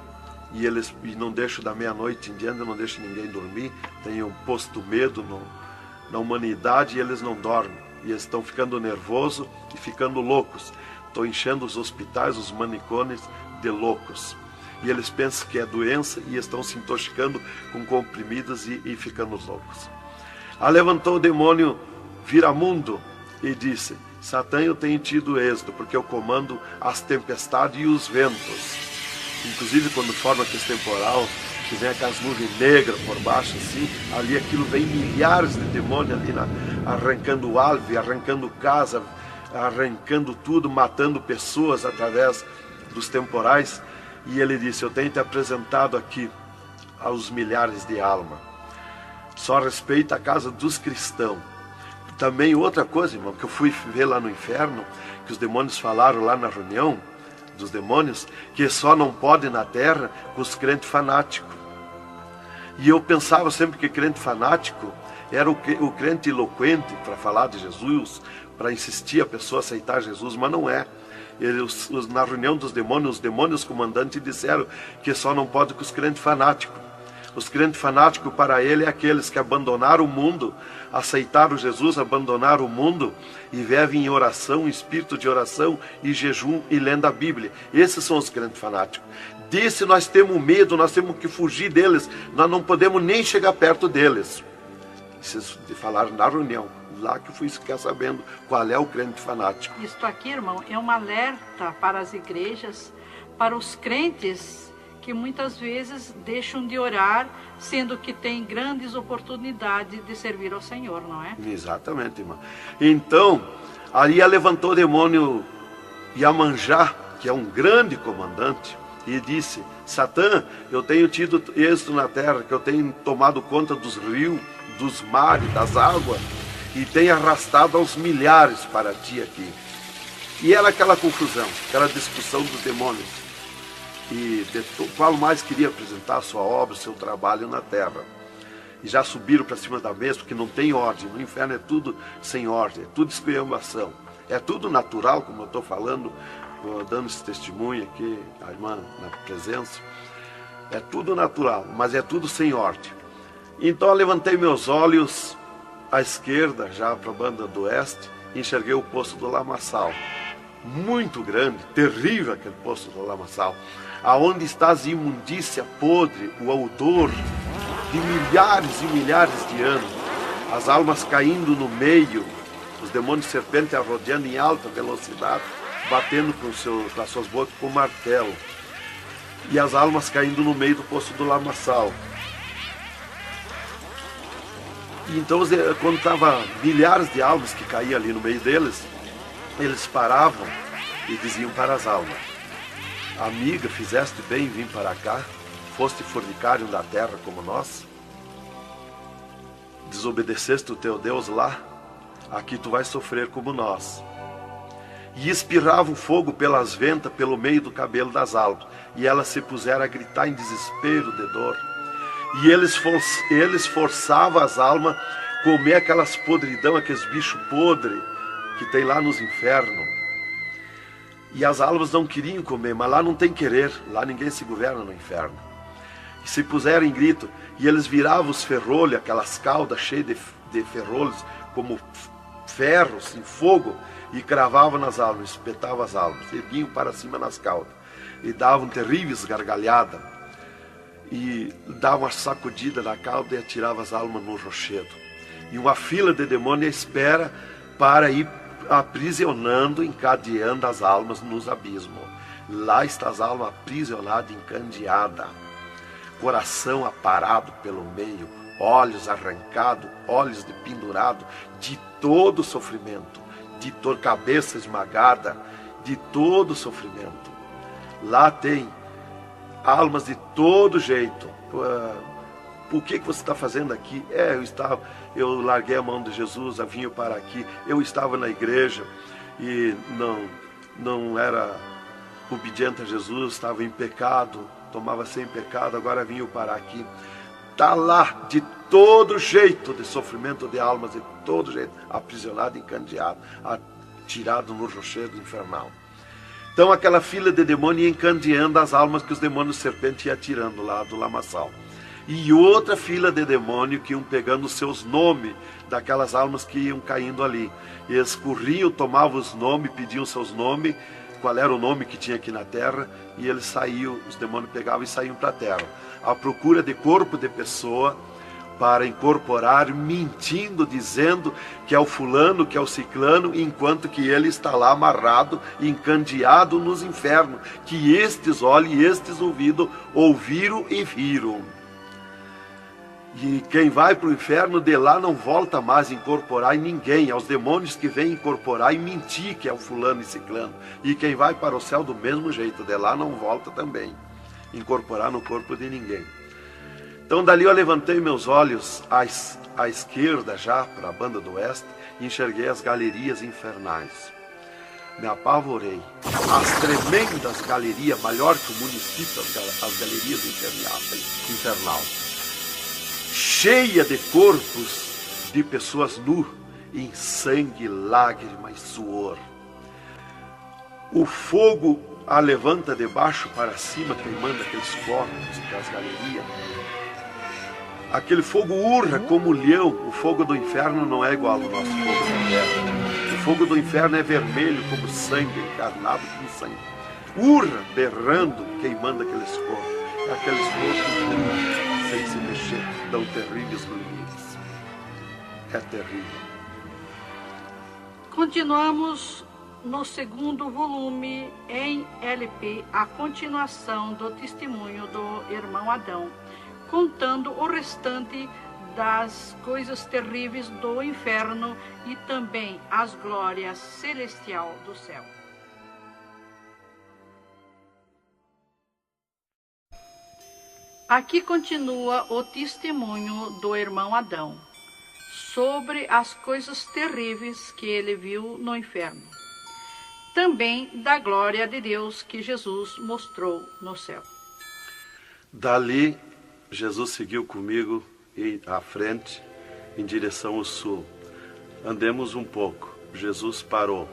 e não deixo da meia-noite em diante, não deixo ninguém dormir, tenho posto medo na humanidade, e eles não dormem, e eles estão ficando nervosos e ficando loucos. Estou enchendo os hospitais, os manicômios de loucos. e eles pensam que é doença e estão se intoxicando com comprimidos e ficando loucos. Levantou o demônio Viramundo e disse: Satã, eu tenho tido êxito, porque eu comando as tempestades e os ventos. Inclusive quando forma aquele temporal, que vem aquelas nuvens negras por baixo assim, ali aquilo vem milhares de demônios ali arrancando árvore, arrancando casa, arrancando tudo, matando pessoas através dos temporais. E ele disse: eu tenho te apresentado aqui aos milhares de almas. Só respeita a casa dos cristãos. Também outra coisa, irmão, que eu fui ver lá no inferno, que os demônios falaram lá na reunião dos demônios, que só não pode na terra com os crentes fanáticos. E eu pensava sempre que crente fanático era o crente eloquente para falar de Jesus, para insistir a pessoa a aceitar Jesus, mas não é. Na reunião dos demônios, os demônios comandantes disseram que só não pode com os crentes fanáticos. Os crentes fanáticos para ele é aqueles que abandonaram o mundo, aceitaram Jesus, abandonaram o mundo e vivem em oração, em espírito de oração e jejum e lendo a Bíblia. Esses são os crentes fanáticos. Desse nós temos medo, nós temos que fugir deles, nós não podemos nem chegar perto deles. Vocês falaram na reunião, lá que eu fui ficar sabendo qual é o crente fanático. Isto aqui, irmão, é um alerta para as igrejas, para os crentes que muitas vezes deixam de orar, sendo que tem grandes oportunidades de servir ao Senhor, não é? Exatamente, irmão. Então, ali levantou o demônio Iemanjá, que é um grande comandante, e disse: Satã, eu tenho tido êxito na terra, que eu tenho tomado conta dos rios, dos mares, das águas, e tenho arrastado aos milhares para ti aqui. E era aquela confusão, aquela discussão dos demônios. E qual mais queria apresentar a sua obra, o seu trabalho na terra. E já subiram para cima da mesa, porque não tem ordem. No inferno é tudo sem ordem, é tudo esculhambação. É tudo natural, como eu estou falando, dando esse testemunho aqui, a irmã na presença. É tudo natural, mas é tudo sem ordem. Então eu levantei meus olhos à esquerda, já para a banda do oeste, e enxerguei o poço do lamaçal. Muito grande, terrível aquele poço do lamaçal. Aonde está a imundícia podre, o odor de milhares e milhares de anos, as almas caindo no meio, os demônios serpentes rodeando em alta velocidade, batendo com as suas bocas com martelo, e as almas caindo no meio do poço do lamaçal. E então, quando estava milhares de almas que caíam ali no meio deles, eles paravam e diziam para as almas: amiga, fizeste bem em vir para cá, foste fornicário da terra como nós, desobedeceste o teu Deus lá, aqui tu vais sofrer como nós. E espirrava o fogo pelas ventas, pelo meio do cabelo das almas, e elas se puseram a gritar em desespero de dor. E eles forçavam as almas a comer aquelas podridão, aqueles bichos podres que tem lá nos infernos. E as almas não queriam comer, mas lá não tem querer, lá ninguém se governa no inferno. E se puseram em grito, e eles viravam os ferrolhos, aquelas caudas cheias de ferrolhos, como ferros em fogo, e cravavam nas almas, espetavam as almas, erguiam para cima nas caudas, e davam terríveis gargalhadas, e davam uma sacudida na cauda e atiravam as almas no rochedo. E uma fila de demônios espera para ir aprisionando, encadeando as almas nos abismos. Lá está as almas aprisionadas, encandeadas, coração aparado pelo meio, olhos arrancados, olhos de pendurado, de todo sofrimento, de cabeça esmagada, de todo sofrimento. Lá tem almas de todo jeito. O que você está fazendo aqui? Eu larguei a mão de Jesus, vim para aqui. Eu estava na igreja e não era obediente a Jesus, estava em pecado, tomava sem pecado, agora vim para aqui. Está lá de todo jeito de sofrimento de almas, de todo jeito, aprisionado, encandeado, atirado no rochedo infernal. Então aquela fila de demônios ia encandeando as almas que os demônios serpentes iam atirando lá do lamaçal. E outra fila de demônios que iam pegando os seus nomes daquelas almas que iam caindo ali. E eles corriam, tomavam os nomes, pediam seus nomes, qual era o nome que tinha aqui na terra, e eles saíam, os demônios pegavam e saíam para a terra, à procura de corpo de pessoa, para incorporar, mentindo, dizendo que é o fulano, que é o ciclano, enquanto que ele está lá amarrado, encandeado nos infernos, que estes olhos e estes ouvidos ouviram e viram. E quem vai para o inferno de lá não volta mais a incorporar em ninguém, aos demônios que vêm incorporar e mentir que é o fulano e ciclano. E quem vai para o céu do mesmo jeito, de lá não volta também, incorporar no corpo de ninguém. Então dali eu levantei meus olhos à esquerda já, para a banda do oeste, e enxerguei as galerias infernais. Me apavorei. As tremendas galerias, maior que o município, as galerias infernal. Cheia de corpos de pessoas nuas, em sangue, lágrima e suor. O fogo a levanta de baixo para cima, queimando aqueles corpos, aquelas galerias. Aquele fogo urra como leão. O fogo do inferno não é igual ao nosso fogo da terra. O fogo do inferno é vermelho como sangue, encarnado como sangue. Urra, berrando, queimando aqueles corpos. Aqueles corpos sem se mexer, dão terríveis grunhidos. É terrível. Continuamos no segundo volume em LP, a continuação do testemunho do irmão Adão, contando o restante das coisas terríveis do inferno e também as glórias celestial do céu. Aqui continua o testemunho do irmão Adão sobre as coisas terríveis que ele viu no inferno. Também da glória de Deus que Jesus mostrou no céu. Dali, Jesus seguiu comigo à frente, em direção ao sul. Andemos um pouco. Jesus parou.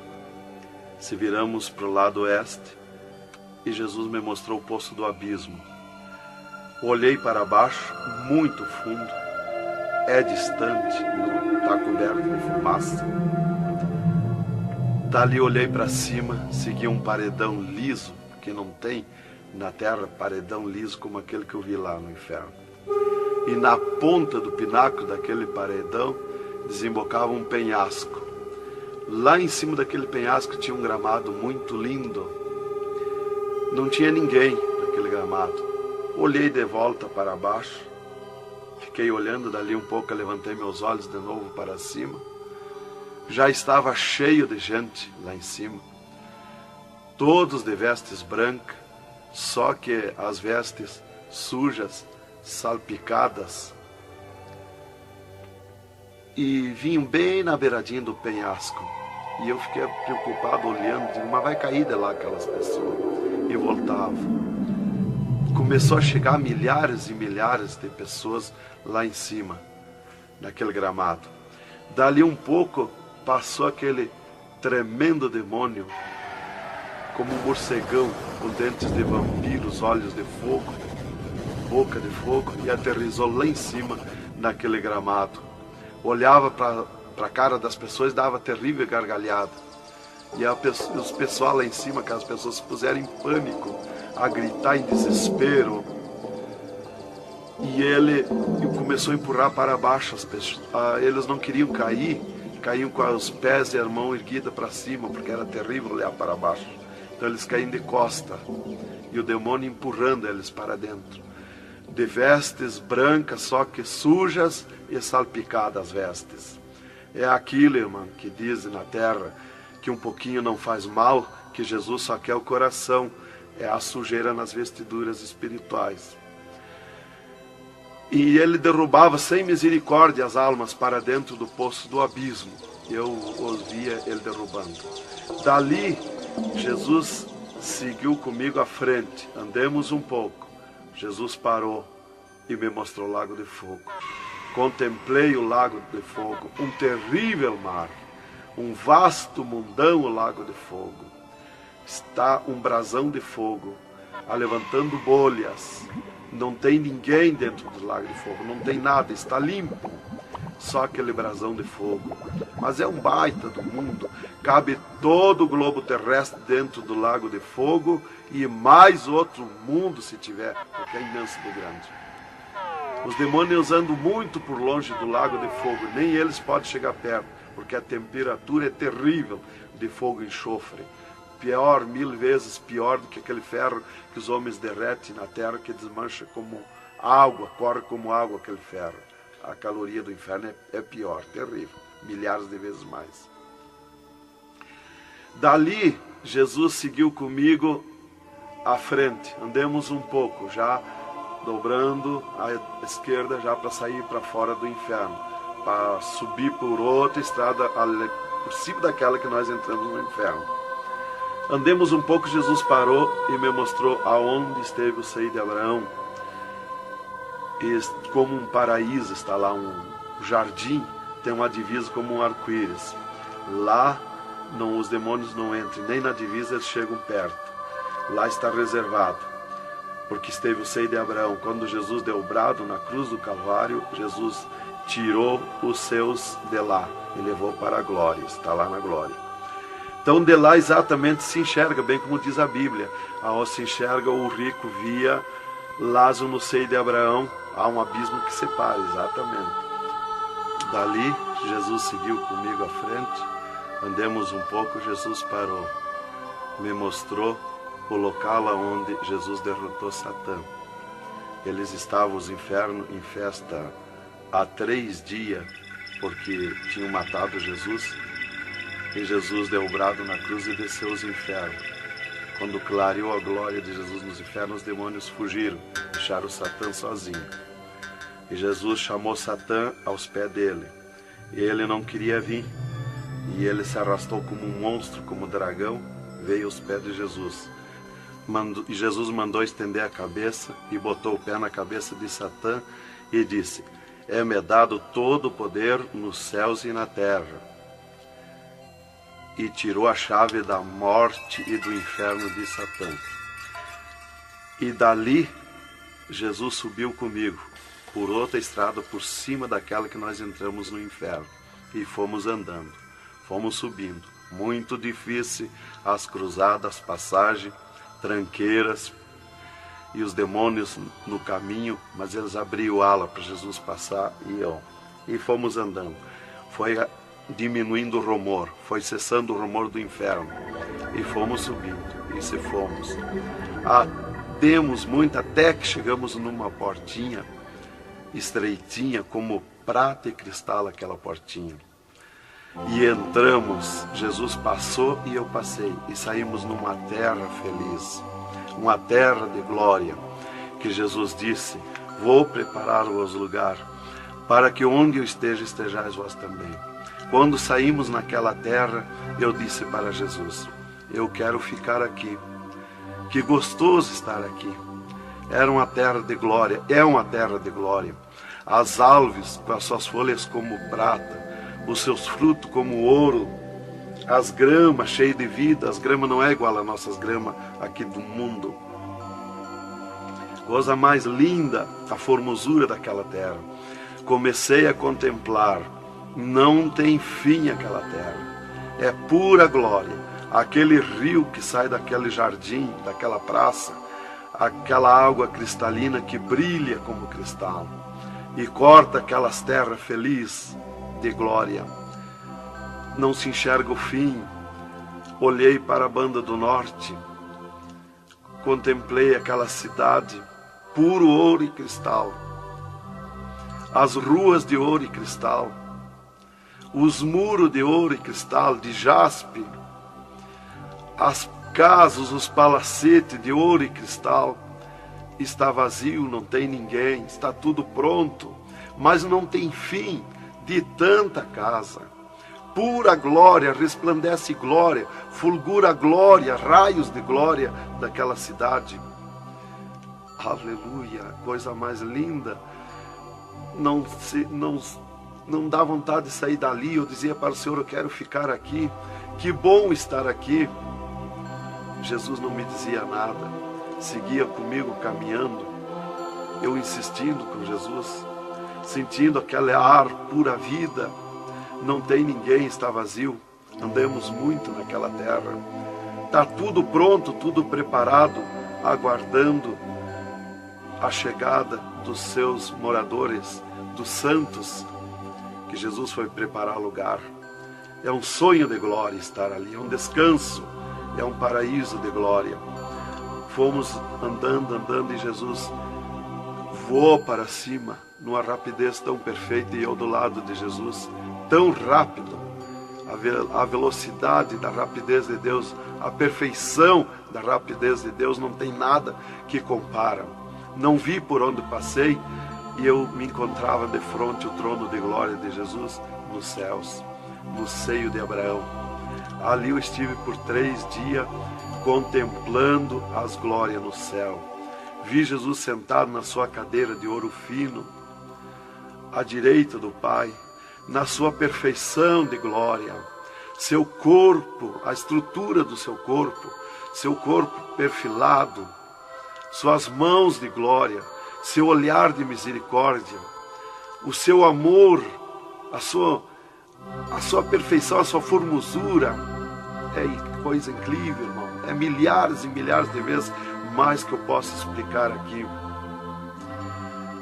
Se viramos para o lado oeste, e Jesus me mostrou o poço do abismo. Olhei para baixo, muito fundo. É distante, está coberto de fumaça. Dali olhei para cima, segui um paredão liso, que não tem na terra paredão liso como aquele que eu vi lá no inferno. E na ponta do pináculo daquele paredão desembocava um penhasco. Lá em cima daquele penhasco tinha um gramado muito lindo. Não tinha ninguém naquele gramado. Olhei de volta para baixo, fiquei olhando dali um pouco, levantei meus olhos de novo para cima. Já estava cheio de gente lá em cima, todos de vestes brancas, só que as vestes sujas, salpicadas, e vinham bem na beiradinha do penhasco. E eu fiquei preocupado olhando, digo, mas vai cair de lá aquelas pessoas. E voltava. Começou a chegar milhares e milhares de pessoas lá em cima, naquele gramado. Dali um pouco, passou aquele tremendo demônio, como um morcegão, com dentes de vampiros, olhos de fogo, boca de fogo, e aterrissou lá em cima, naquele gramado. Olhava para a cara das pessoas e dava terrível gargalhada. E os pessoal lá em cima, que as pessoas se puseram em pânico, a gritar em desespero. E ele começou a empurrar para baixo as pessoas. Eles não queriam cair, caíam com os pés e a mão erguida para cima, porque era terrível olhar para baixo. Então eles caíam de costa, e o demônio empurrando eles para dentro. De vestes brancas, só que sujas e salpicadas as vestes. É aquilo, irmão, que dizem na terra, que um pouquinho não faz mal, que Jesus só quer o coração. É a sujeira nas vestiduras espirituais. E ele derrubava sem misericórdia as almas para dentro do poço do abismo. Eu ouvia ele derrubando. Dali, Jesus seguiu comigo à frente. Andemos um pouco. Jesus parou e me mostrou o lago de fogo. Contemplei o lago de fogo, um terrível mar, um vasto mundão o lago de fogo. Está um brasão de fogo, levantando bolhas. Não tem ninguém dentro do lago de fogo, não tem nada, está limpo. só aquele brasão de fogo. Mas é um baita do mundo. Cabe todo o globo terrestre dentro do lago de fogo e mais outro mundo se tiver, porque é imenso de grande. Os demônios andam muito por longe do lago de fogo, nem eles podem chegar perto, porque a temperatura é terrível de fogo e enxofre. Pior, 1000 vezes pior do que aquele ferro que os homens derretem na terra, que desmancha como água, corre como água aquele ferro. A caloria do inferno é pior, terrível, milhares de vezes mais. Dali, Jesus seguiu comigo à frente. Andemos um pouco, já dobrando à esquerda, já para sair para fora do inferno, para subir por outra estrada, por cima daquela que nós entramos no inferno. Andemos um pouco, Jesus parou e me mostrou aonde esteve o seio de Abraão. E como um paraíso está lá, um jardim, tem uma divisa como um arco-íris. Lá os demônios não entram, nem na divisa eles chegam perto. Lá está reservado, porque esteve o seio de Abraão. Quando Jesus deu o brado na cruz do Calvário, Jesus tirou os seus de lá e levou para a glória, está lá na glória. Então de lá exatamente se enxerga, bem como diz a Bíblia, aonde se enxerga o rico via Lázaro no seio de Abraão, há um abismo que separa, exatamente. Dali Jesus seguiu comigo à frente, andemos um pouco, Jesus parou, me mostrou o local onde Jesus derrotou Satã. Eles estavam, os infernos, em festa há 3 dias, porque tinham matado Jesus, e Jesus deu o brado na cruz e desceu os infernos. Quando clareou a glória de Jesus nos infernos, os demônios fugiram, deixaram Satã sozinho. E Jesus chamou Satã aos pés dele, e ele não queria vir, e ele se arrastou como um monstro, como um dragão, veio aos pés de Jesus. E Jesus mandou estender a cabeça e botou o pé na cabeça de Satã e disse: é-me dado todo o poder nos céus e na terra. E tirou a chave da morte e do inferno de Satã. E dali Jesus subiu comigo por outra estrada por cima daquela que nós entramos no inferno, e fomos andando, fomos subindo. Muito difícil as cruzadas, passagens, tranqueiras, e os demônios no caminho, mas eles abriam ala para Jesus passar e fomos andando. Foi diminuindo o rumor, foi cessando o rumor do inferno, e fomos subindo, e se fomos. Demos muito até que chegamos numa portinha estreitinha, como prata e cristal aquela portinha. E entramos, Jesus passou e eu passei, e saímos numa terra feliz, uma terra de glória, que Jesus disse: vou preparar-vos lugar, para que onde eu esteja, estejais vós também. Quando saímos naquela terra, eu disse para Jesus: eu quero ficar aqui, que gostoso estar aqui. Era uma terra de glória, é uma terra de glória. As árvores com as suas folhas como prata, os seus frutos como ouro, as gramas cheias de vida. As gramas não é igual às nossas gramas aqui do mundo. Coisa mais linda, a formosura daquela terra. Comecei a contemplar, não tem fim aquela terra, é pura glória. Aquele rio que sai daquele jardim, daquela praça, aquela água cristalina que brilha como cristal, e corta aquelas terras felizes de glória. Não se enxerga o fim. Olhei para a banda do norte, contemplei aquela cidade, puro ouro e cristal, as ruas de ouro e cristal, os muros de ouro e cristal, de jaspe, as casas, os palacetes de ouro e cristal. Está vazio, não tem ninguém, está tudo pronto, mas não tem fim de tanta casa. Pura glória, resplandece glória, fulgura glória, raios de glória daquela cidade. Aleluia, coisa mais linda. Não dá vontade de sair dali. Eu dizia para o Senhor: eu quero ficar aqui, que bom estar aqui. Jesus não me dizia nada, seguia comigo caminhando, eu insistindo com Jesus. sentindo aquele ar pura vida. Não tem ninguém, está vazio. Andamos muito naquela terra. Está tudo pronto, tudo preparado, aguardando a chegada dos seus moradores, dos santos, que Jesus foi preparar lugar. É um sonho de glória estar ali, é um descanso, é um paraíso de glória. Fomos andando e Jesus voou para cima, numa rapidez tão perfeita, e eu do lado de Jesus, tão rápido. A velocidade da rapidez de Deus, a perfeição da rapidez de Deus, não tem nada que compara. Não vi por onde passei, e eu me encontrava de frente ao trono de glória de Jesus nos céus, no seio de Abraão. Ali eu estive por 3 dias contemplando as glórias no céu. Vi Jesus sentado na sua cadeira de ouro fino, à direita do Pai, na sua perfeição de glória. Seu corpo, a estrutura do seu corpo perfilado, suas mãos de glória, seu olhar de misericórdia, o seu amor, a sua perfeição, a sua formosura. É coisa incrível, irmão. É milhares e milhares de vezes mais que eu posso explicar aqui.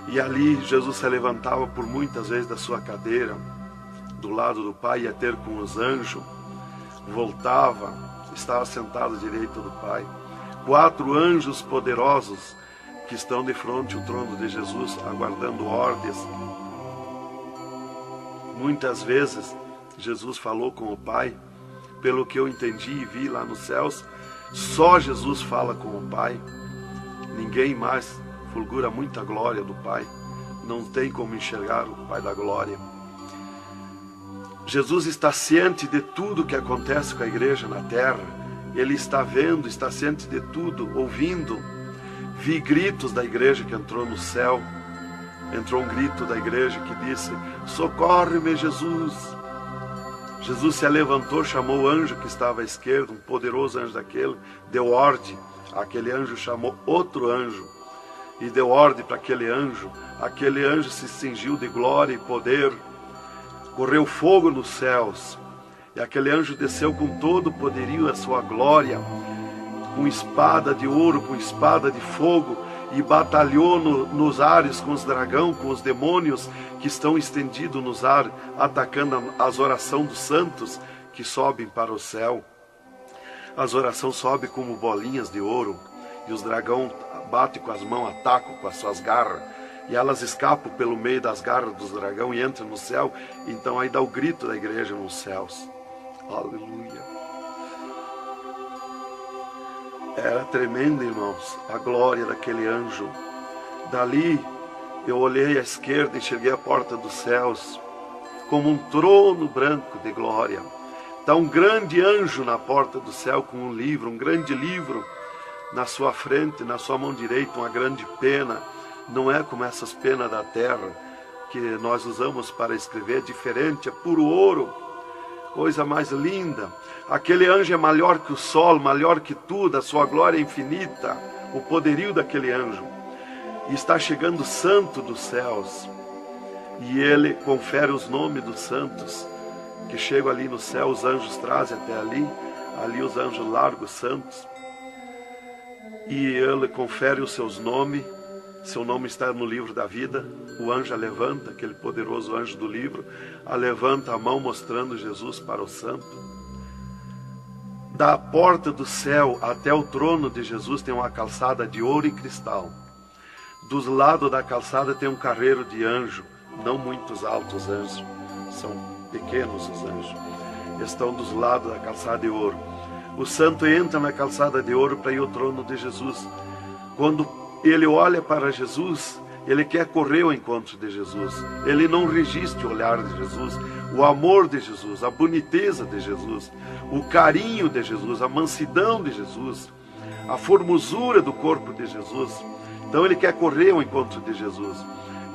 E ali Jesus se levantava por muitas vezes da sua cadeira, do lado do Pai, ia ter com os anjos, voltava, estava sentado à direita do Pai. 4 anjos poderosos que estão de frente ao trono de Jesus, aguardando ordens. Muitas vezes Jesus falou com o Pai, pelo que eu entendi e vi lá nos céus, só Jesus fala com o Pai, ninguém mais. Fulgura muita glória do Pai, não tem como enxergar o Pai da glória. Jesus está ciente de tudo que acontece com a igreja na terra, Ele está vendo, está ciente de tudo, ouvindo. Vi gritos da igreja que entrou no céu, entrou um grito da igreja que disse: socorre-me, Jesus. Jesus se levantou, chamou o anjo que estava à esquerda, um poderoso anjo daquele, deu ordem. Aquele anjo chamou outro anjo e deu ordem para aquele anjo se cingiu de glória e poder, correu fogo nos céus, e aquele anjo desceu com todo o poderio a sua glória, com espada de ouro, com espada de fogo, e batalhou nos ares com os dragões, com os demônios que estão estendidos nos ares, atacando as orações dos santos que sobem para o céu. As orações sobem como bolinhas de ouro, e os dragões batem com as mãos, atacam com as suas garras, e elas escapam pelo meio das garras dos dragões e entram no céu. Então aí dá o grito da igreja nos céus. Aleluia. Era tremendo, irmãos, a glória daquele anjo. Dali eu olhei à esquerda e enxerguei a porta dos céus, como um trono branco de glória. Está um grande anjo na porta do céu com um livro, um grande livro na sua frente, na sua mão direita, uma grande pena. Não é como essas penas da terra que nós usamos para escrever, é diferente, é puro ouro, coisa mais linda. Aquele anjo é maior que o sol, maior que tudo, a sua glória é infinita, o poderio daquele anjo. E está chegando o santo dos céus, e ele confere os nomes dos santos que chegam ali no céu. Os anjos trazem até ali os anjos largos santos, e ele confere os seus nomes. Seu nome está no livro da vida. O anjo a levanta, aquele poderoso anjo do livro, a levanta a mão mostrando Jesus para o santo. Da porta do céu até o trono de Jesus tem uma calçada de ouro e cristal. Dos lados da calçada tem um carreiro de anjo, não muitos altos anjos, são pequenos os anjos. Estão dos lados da calçada de ouro. O santo entra na calçada de ouro para ir ao trono de Jesus. Quando ele olha para Jesus, ele quer correr ao encontro de Jesus. Ele não resiste o olhar de Jesus, o amor de Jesus, a boniteza de Jesus, o carinho de Jesus, a mansidão de Jesus, a formosura do corpo de Jesus. Então ele quer correr ao encontro de Jesus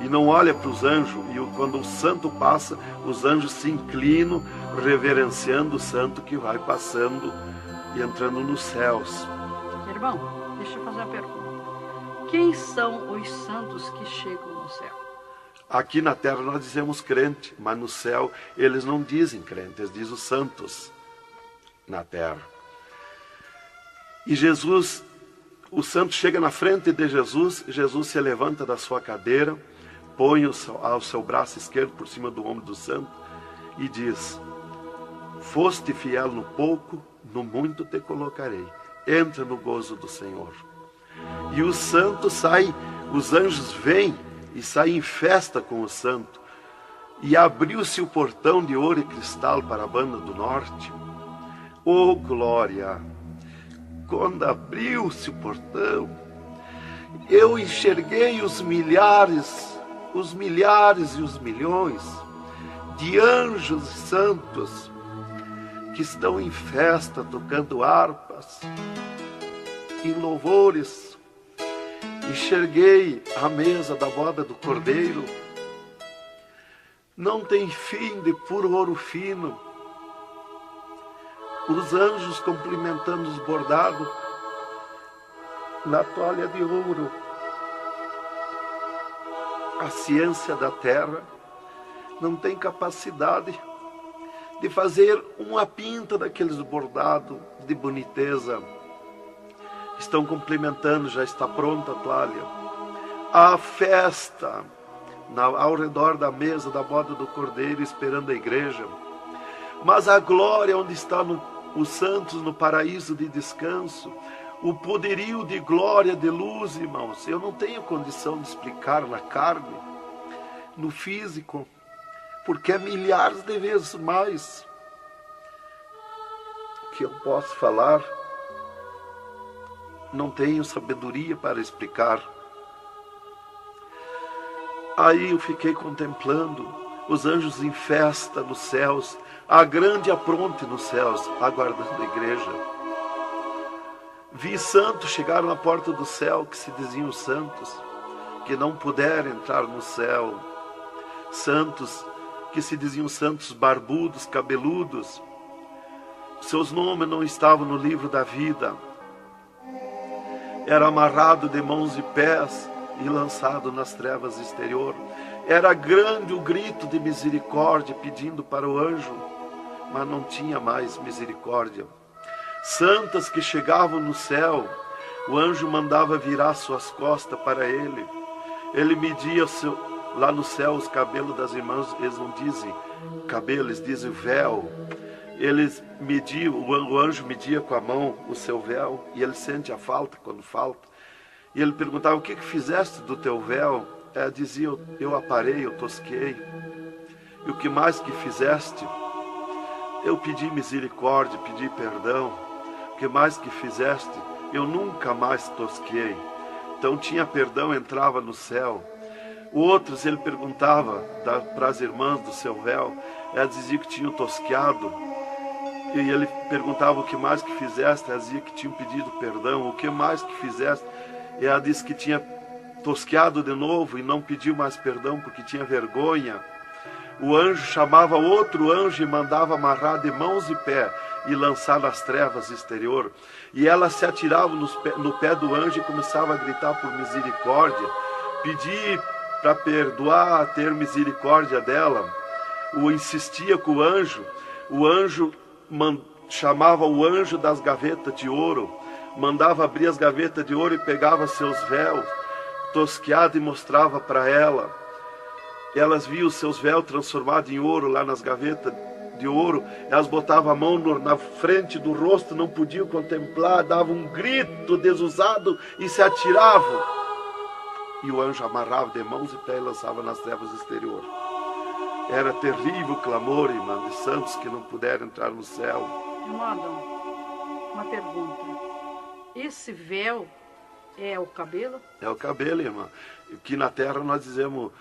e não olha para os anjos. E quando o santo passa, os anjos se inclinam, reverenciando o santo que vai passando e entrando nos céus. Irmão, deixa eu fazer uma pergunta. Quem são os santos que chegam no céu? Aqui na terra nós dizemos crente, mas no céu eles não dizem crente, eles dizem os santos na terra. E Jesus, o santo chega na frente de Jesus, Jesus se levanta da sua cadeira, põe o seu braço esquerdo por cima do ombro do santo e diz: foste fiel no pouco, no muito te colocarei. Entra no gozo do Senhor. E o santo sai, os anjos vêm e saem em festa com o santo. E abriu-se o portão de ouro e cristal para a banda do norte. Oh, glória! Quando abriu-se o portão, eu enxerguei os milhares e os milhões de anjos e santos que estão em festa, tocando harpas, em louvores. Enxerguei a mesa da boda do Cordeiro, não tem fim, de puro ouro fino. Os anjos cumprimentando os bordados na toalha de ouro. A ciência da terra não tem capacidade de fazer uma pinta daqueles bordados de boniteza. Estão cumprimentando, já está pronta a toalha. A festa ao redor da mesa da boda do Cordeiro, esperando a igreja. Mas a glória onde estão os santos no paraíso de descanso, o poderio de glória, de luz, irmãos, eu não tenho condição de explicar na carne, no físico, porque é milhares de vezes mais que eu posso falar. Não tenho sabedoria para explicar. Aí eu fiquei contemplando os anjos em festa nos céus, a grande apronte nos céus, aguardando a igreja. Vi santos chegar na porta do céu, que se diziam santos, que não puderam entrar no céu. Santos que se diziam santos barbudos, cabeludos. Seus nomes não estavam no livro da vida. Era amarrado de mãos e pés e lançado nas trevas exterior. Era grande o grito de misericórdia pedindo para o anjo, mas não tinha mais misericórdia. Santas que chegavam no céu, o anjo mandava virar suas costas para ele. Ele media lá no céu os cabelos das irmãs, eles não dizem cabelo, eles dizem véu. Eles mediam, o anjo media com a mão o seu véu, e ele sente a falta quando falta. E ele perguntava: o que fizeste do teu véu? Ela dizia: eu aparei, eu tosquei. E o que mais que fizeste? Eu pedi misericórdia, pedi perdão. O que mais que fizeste? Eu nunca mais tosquei. Então tinha perdão, entrava no céu. Outros ele perguntava para as irmãs do seu véu, elas diziam que tinham tosqueado. E ele perguntava: o que mais que fizeste? Ela dizia que tinham pedido perdão. O que mais que fizeste? E ela disse que tinha tosqueado de novo e não pediu mais perdão porque tinha vergonha. O anjo chamava outro anjo e mandava amarrar de mãos e pé e lançar nas trevas exterior. E ela se atirava no pé do anjo e começava a gritar por misericórdia, pedir para perdoar, ter misericórdia dela. Insistia com o anjo chamava o anjo das gavetas de ouro, mandava abrir as gavetas de ouro e pegava seus véus tosqueados e mostrava para ela. Elas viam os seus véus transformados em ouro lá nas gavetas de ouro. Elas botavam a mão na frente do rosto, não podiam contemplar, davam um grito desusado e se atiravam. E o anjo amarrava de mãos e pés e lançava nas trevas exterior. Era terrível o clamor, irmã, de santos que não puderam entrar no céu. Irmão Adão, uma pergunta. Esse véu é o cabelo? É o cabelo, irmã. Aqui na terra nós dizemos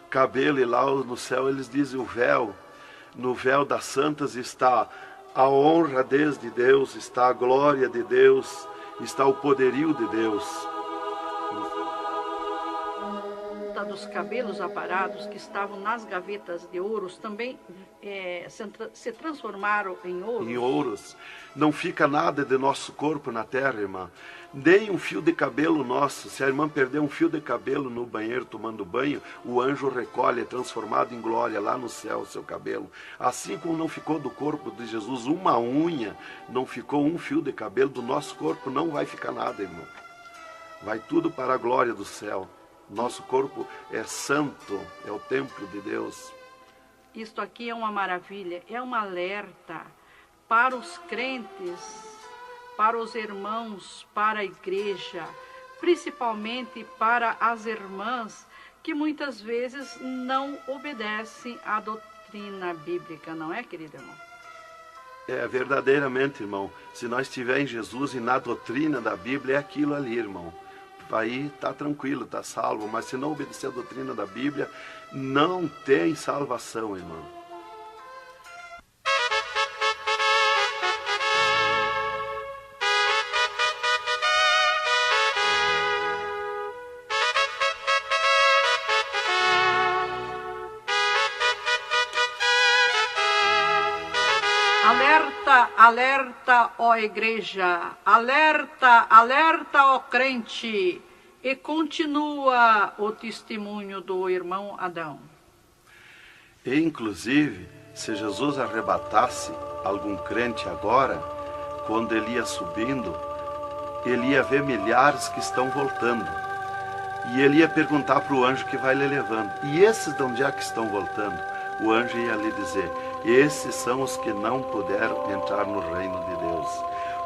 cabelo, e lá no céu eles dizem o véu. No véu das santas está a honra de Deus, está a glória de Deus, está o poderio de Deus. Está dos cabelos aparados que estavam nas gavetas de ouros também se transformaram em ouros? Em ouros. Não fica nada de nosso corpo na terra, irmã. Nem um fio de cabelo nosso. Se a irmã perder um fio de cabelo no banheiro tomando banho, o anjo recolhe, é transformado em glória lá no céu o seu cabelo. Assim como não ficou do corpo de Jesus uma unha, não ficou um fio de cabelo, do nosso corpo não vai ficar nada, irmão. Vai tudo para a glória do céu. Nosso corpo é santo, é o templo de Deus. Isto aqui é uma maravilha, é um alerta para os crentes, para os irmãos, para a igreja, principalmente para as irmãs que muitas vezes não obedecem à doutrina bíblica, não é, querido irmão? É, verdadeiramente, irmão. Se nós estivermos em Jesus e na doutrina da Bíblia, é aquilo ali, irmão. Aí está tranquilo, está salvo. Mas se não obedecer a doutrina da Bíblia, não tem salvação, irmão. Alerta, alerta, ó igreja, alerta, alerta, ó crente. E continua o testemunho do irmão Adão. E, inclusive, se Jesus arrebatasse algum crente agora, quando ele ia subindo, ele ia ver milhares que estão voltando. E ele ia perguntar para o anjo que vai lhe levando. E esses de onde é que estão voltando? O anjo ia lhe dizer: esses são os que não puderam entrar no reino de Deus.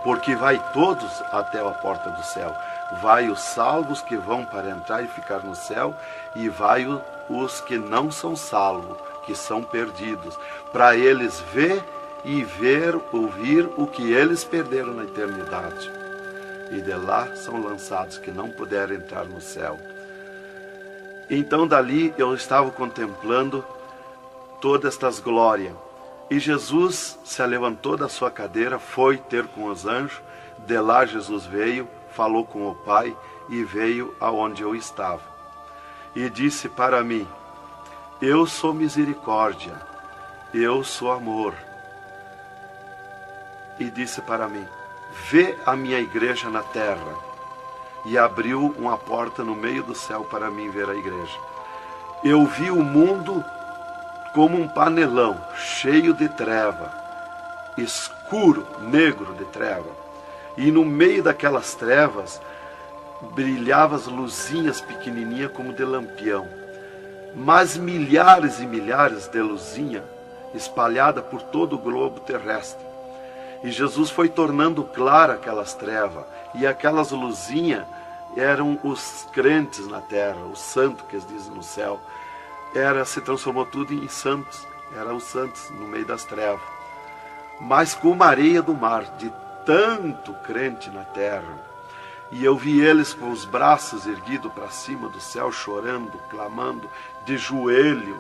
Porque vai todos até a porta do céu. Vai os salvos que vão para entrar e ficar no céu, e vai os que não são salvos, que são perdidos, para eles ver e ouvir o que eles perderam na eternidade. E de lá são lançados que não puderam entrar no céu. Então dali eu estava contemplando todas estas glórias. E Jesus se levantou da sua cadeira, foi ter com os anjos. De lá Jesus veio, falou com o Pai e veio aonde eu estava. E disse para mim: eu sou misericórdia, eu sou amor. E disse para mim: vê a minha igreja na terra. E abriu uma porta no meio do céu para mim ver a igreja. Eu vi o mundo como um panelão, cheio de treva, escuro, negro de treva. E no meio daquelas trevas, brilhavam as luzinhas pequenininhas como de lampião. Mas milhares e milhares de luzinhas espalhadas por todo o globo terrestre. E Jesus foi tornando clara aquelas trevas. E aquelas luzinhas eram os crentes na terra, os santos que eles dizem no céu. Se transformou tudo em santos. Eram os santos no meio das trevas. Mas como a areia do mar, de tanto crente na terra. E eu vi eles com os braços erguidos para cima do céu, chorando, clamando, de joelho.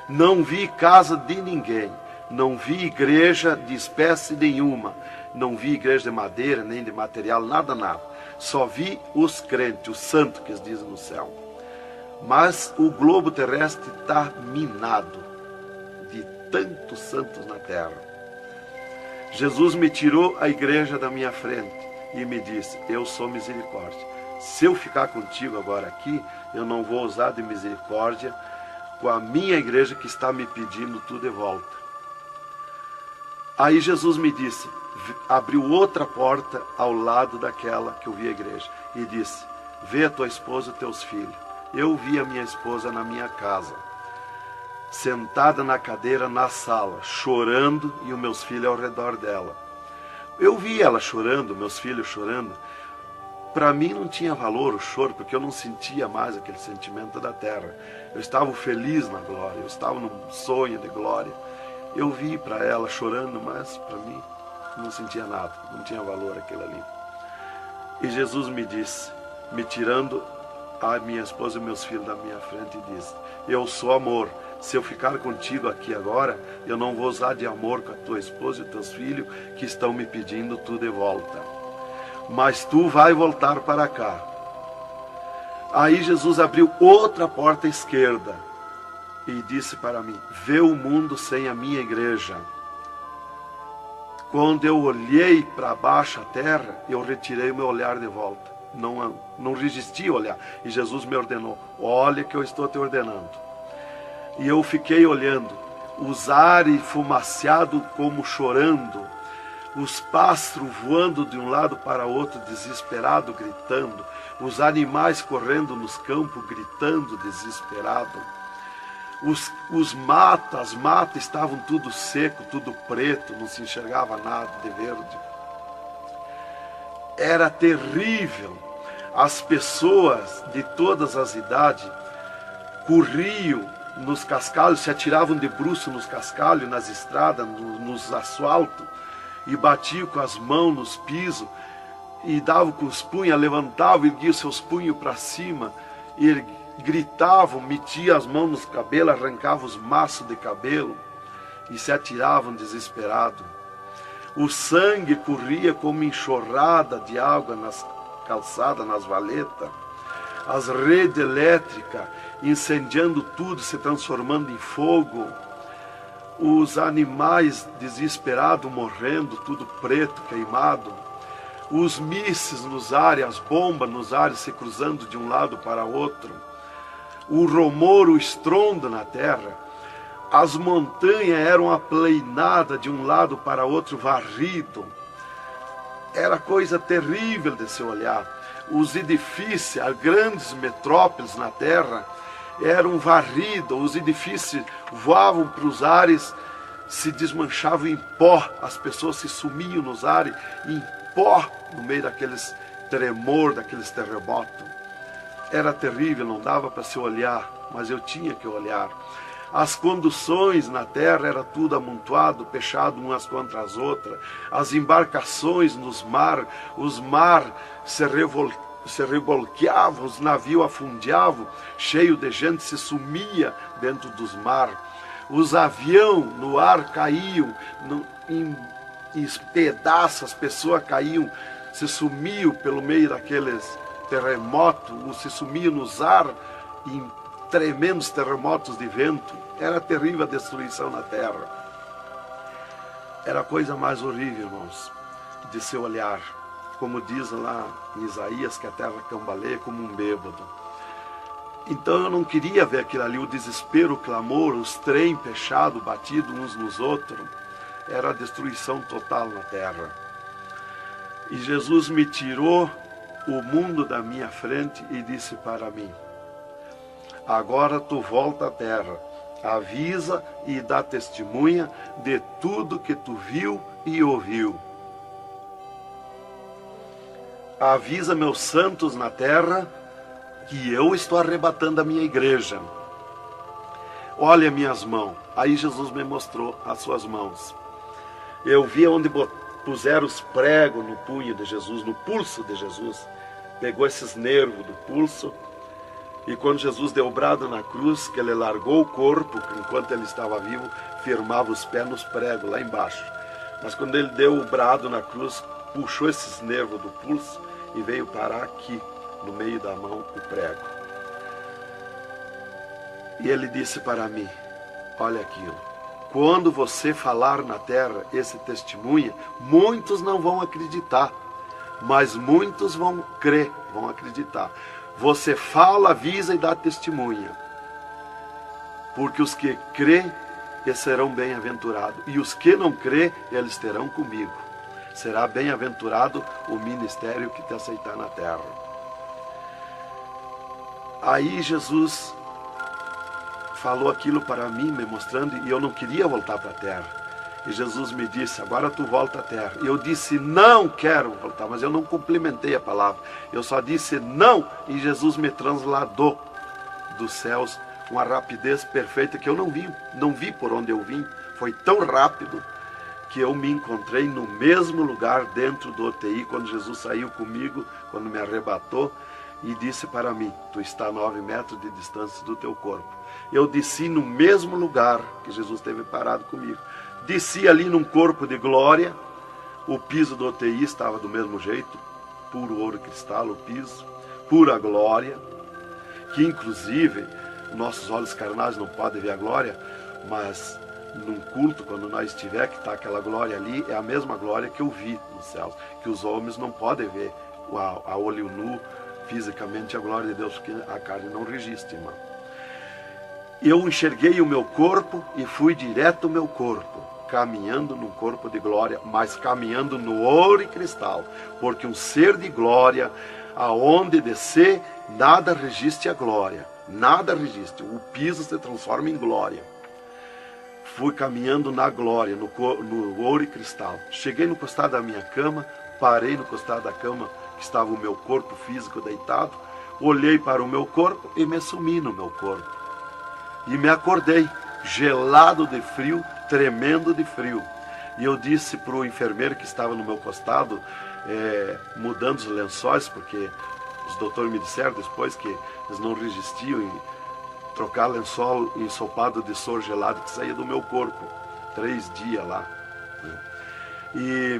Não vi casa de ninguém. Não vi igreja de espécie nenhuma. Não vi igreja de madeira, nem de material, nada, nada. Só vi os crentes, os santos que eles dizem no céu. Mas o globo terrestre está minado de tantos santos na terra. Jesus me tirou a igreja da minha frente e me disse: eu sou misericórdia. Se eu ficar contigo agora aqui, eu não vou usar de misericórdia com a minha igreja que está me pedindo tudo de volta. Aí Jesus me disse, abriu outra porta ao lado daquela que eu vi a igreja e disse: vê a tua esposa e teus filhos. Eu vi a minha esposa na minha casa, sentada na cadeira na sala, chorando, e os meus filhos ao redor dela. Eu vi ela chorando, meus filhos chorando. Para mim não tinha valor o choro, porque eu não sentia mais aquele sentimento da terra. Eu estava feliz na glória, eu estava num sonho de glória. Eu vi para ela chorando, mas para mim não sentia nada, não tinha valor aquilo ali. E Jesus me disse, me tirando a minha esposa e meus filhos da minha frente, e disse: eu sou amor. Se eu ficar contigo aqui agora, eu não vou usar de amor com a tua esposa e teus filhos que estão me pedindo tu de volta. Mas tu vai voltar para cá. Aí Jesus abriu outra porta à esquerda e disse para mim: vê o mundo sem a minha igreja. Quando eu olhei para baixo a terra, eu retirei o meu olhar de volta. Não resisti a olhar. E Jesus me ordenou: olha que eu estou te ordenando. E eu fiquei olhando, os ares fumaciados como chorando, os pássaros voando de um lado para outro, desesperado, gritando, os animais correndo nos campos, gritando, desesperado. As matas estavam tudo seco, tudo preto, não se enxergava nada de verde. Era terrível. As pessoas de todas as idades corriam nos cascalhos, se atiravam de bruços nos cascalhos, nas estradas, nos asfaltos, e batiam com as mãos nos pisos, e davam com os punhos, levantavam, erguiam seus punhos para cima, e gritavam, metiam as mãos nos cabelos, arrancavam os maços de cabelo, e se atiravam desesperados. O sangue corria como enxurrada de água nas calçadas, nas valetas. As redes elétricas incendiando tudo, se transformando em fogo. Os animais desesperados morrendo, tudo preto, queimado. Os mísseis nos ares, as bombas nos ares se cruzando de um lado para outro. O rumor, o estrondo na terra. As montanhas eram aplainadas de um lado para outro, varrido. Era coisa terrível de se olhar. Os edifícios, as grandes metrópoles na terra, eram varridos. Os edifícios voavam para os ares, se desmanchavam em pó. As pessoas se sumiam nos ares em pó, no meio daqueles tremor, daqueles terremotos. Era terrível, não dava para se olhar, mas eu tinha que olhar. As conduções na terra era tudo amontoado, fechado umas contra as outras. As embarcações nos mar, os mar se revolqueavam, os navios afundiavam, cheio de gente, se sumia dentro dos mar. Os aviões no ar caíam em pedaços, as pessoas caíam, se sumiam pelo meio daqueles terremotos, se sumiam nos ar em tremendos terremotos de vento. Era terrível a destruição na terra. Era a coisa mais horrível, irmãos, de se olhar. Como diz lá em Isaías, que a terra cambaleia como um bêbado. Então eu não queria ver aquilo ali, o desespero, o clamor, os trem fechados, batidos uns nos outros. Era a destruição total na terra. E Jesus me tirou o mundo da minha frente e disse para mim: agora tu volta à terra, avisa e dá testemunha de tudo que tu viu e ouviu. Avisa meus santos na terra que eu estou arrebatando a minha igreja. Olha minhas mãos. Aí Jesus me mostrou as suas mãos. Eu vi onde puseram os pregos no punho de Jesus, no pulso de Jesus. Pegou esses nervos do pulso. E quando Jesus deu o brado na cruz, que ele largou o corpo, enquanto ele estava vivo, firmava os pés nos pregos lá embaixo. Mas quando ele deu o brado na cruz, puxou esses nervos do pulso e veio parar aqui, no meio da mão, o prego. E ele disse para mim: olha aquilo, quando você falar na terra esse testemunho, muitos não vão acreditar, mas muitos vão crer, vão acreditar. Você fala, avisa e dá testemunha. Porque os que crêem, eles serão bem-aventurados. E os que não crêem, eles terão comigo. Será bem-aventurado o ministério que te aceitar na terra. Aí Jesus falou aquilo para mim, me mostrando, e eu não queria voltar para a terra. E Jesus me disse: agora tu volta à terra. E eu disse: não quero voltar, mas eu não complementei a palavra. Eu só disse não, e Jesus me transladou dos céus com uma rapidez perfeita que eu não vi por onde eu vim. Foi tão rápido que eu me encontrei no mesmo lugar dentro do UTI, quando Jesus saiu comigo, quando me arrebatou, e disse para mim: tu está a 9 metros de distância do teu corpo. Eu desci no mesmo lugar que Jesus esteve parado comigo. Desci ali num corpo de glória. O piso do UTI estava do mesmo jeito, puro ouro e cristal o piso, pura glória. que inclusive nossos olhos carnais não podem ver a glória, mas num culto, quando nós estiver, que está aquela glória ali, é a mesma glória que eu vi nos céus, que os homens não podem ver a olho nu, fisicamente, a glória de Deus, porque a carne não resiste, irmão. Eu enxerguei o meu corpo e fui direto ao meu corpo, caminhando num corpo de glória, mas caminhando no ouro e cristal, porque um ser de glória, aonde descer, nada resiste a glória, nada resiste, o piso se transforma em glória. Fui caminhando na glória, no ouro e cristal. Cheguei no costado da minha cama, parei no costado da cama, que estava o meu corpo físico deitado, olhei para o meu corpo e me sumi no meu corpo. E me acordei, gelado de frio, tremendo de frio. E eu disse para o enfermeiro que estava no meu costado, mudando os lençóis, porque os doutores me disseram depois que eles não resistiam em trocar lençol ensopado de soro gelado que saía do meu corpo. 3 dias lá. E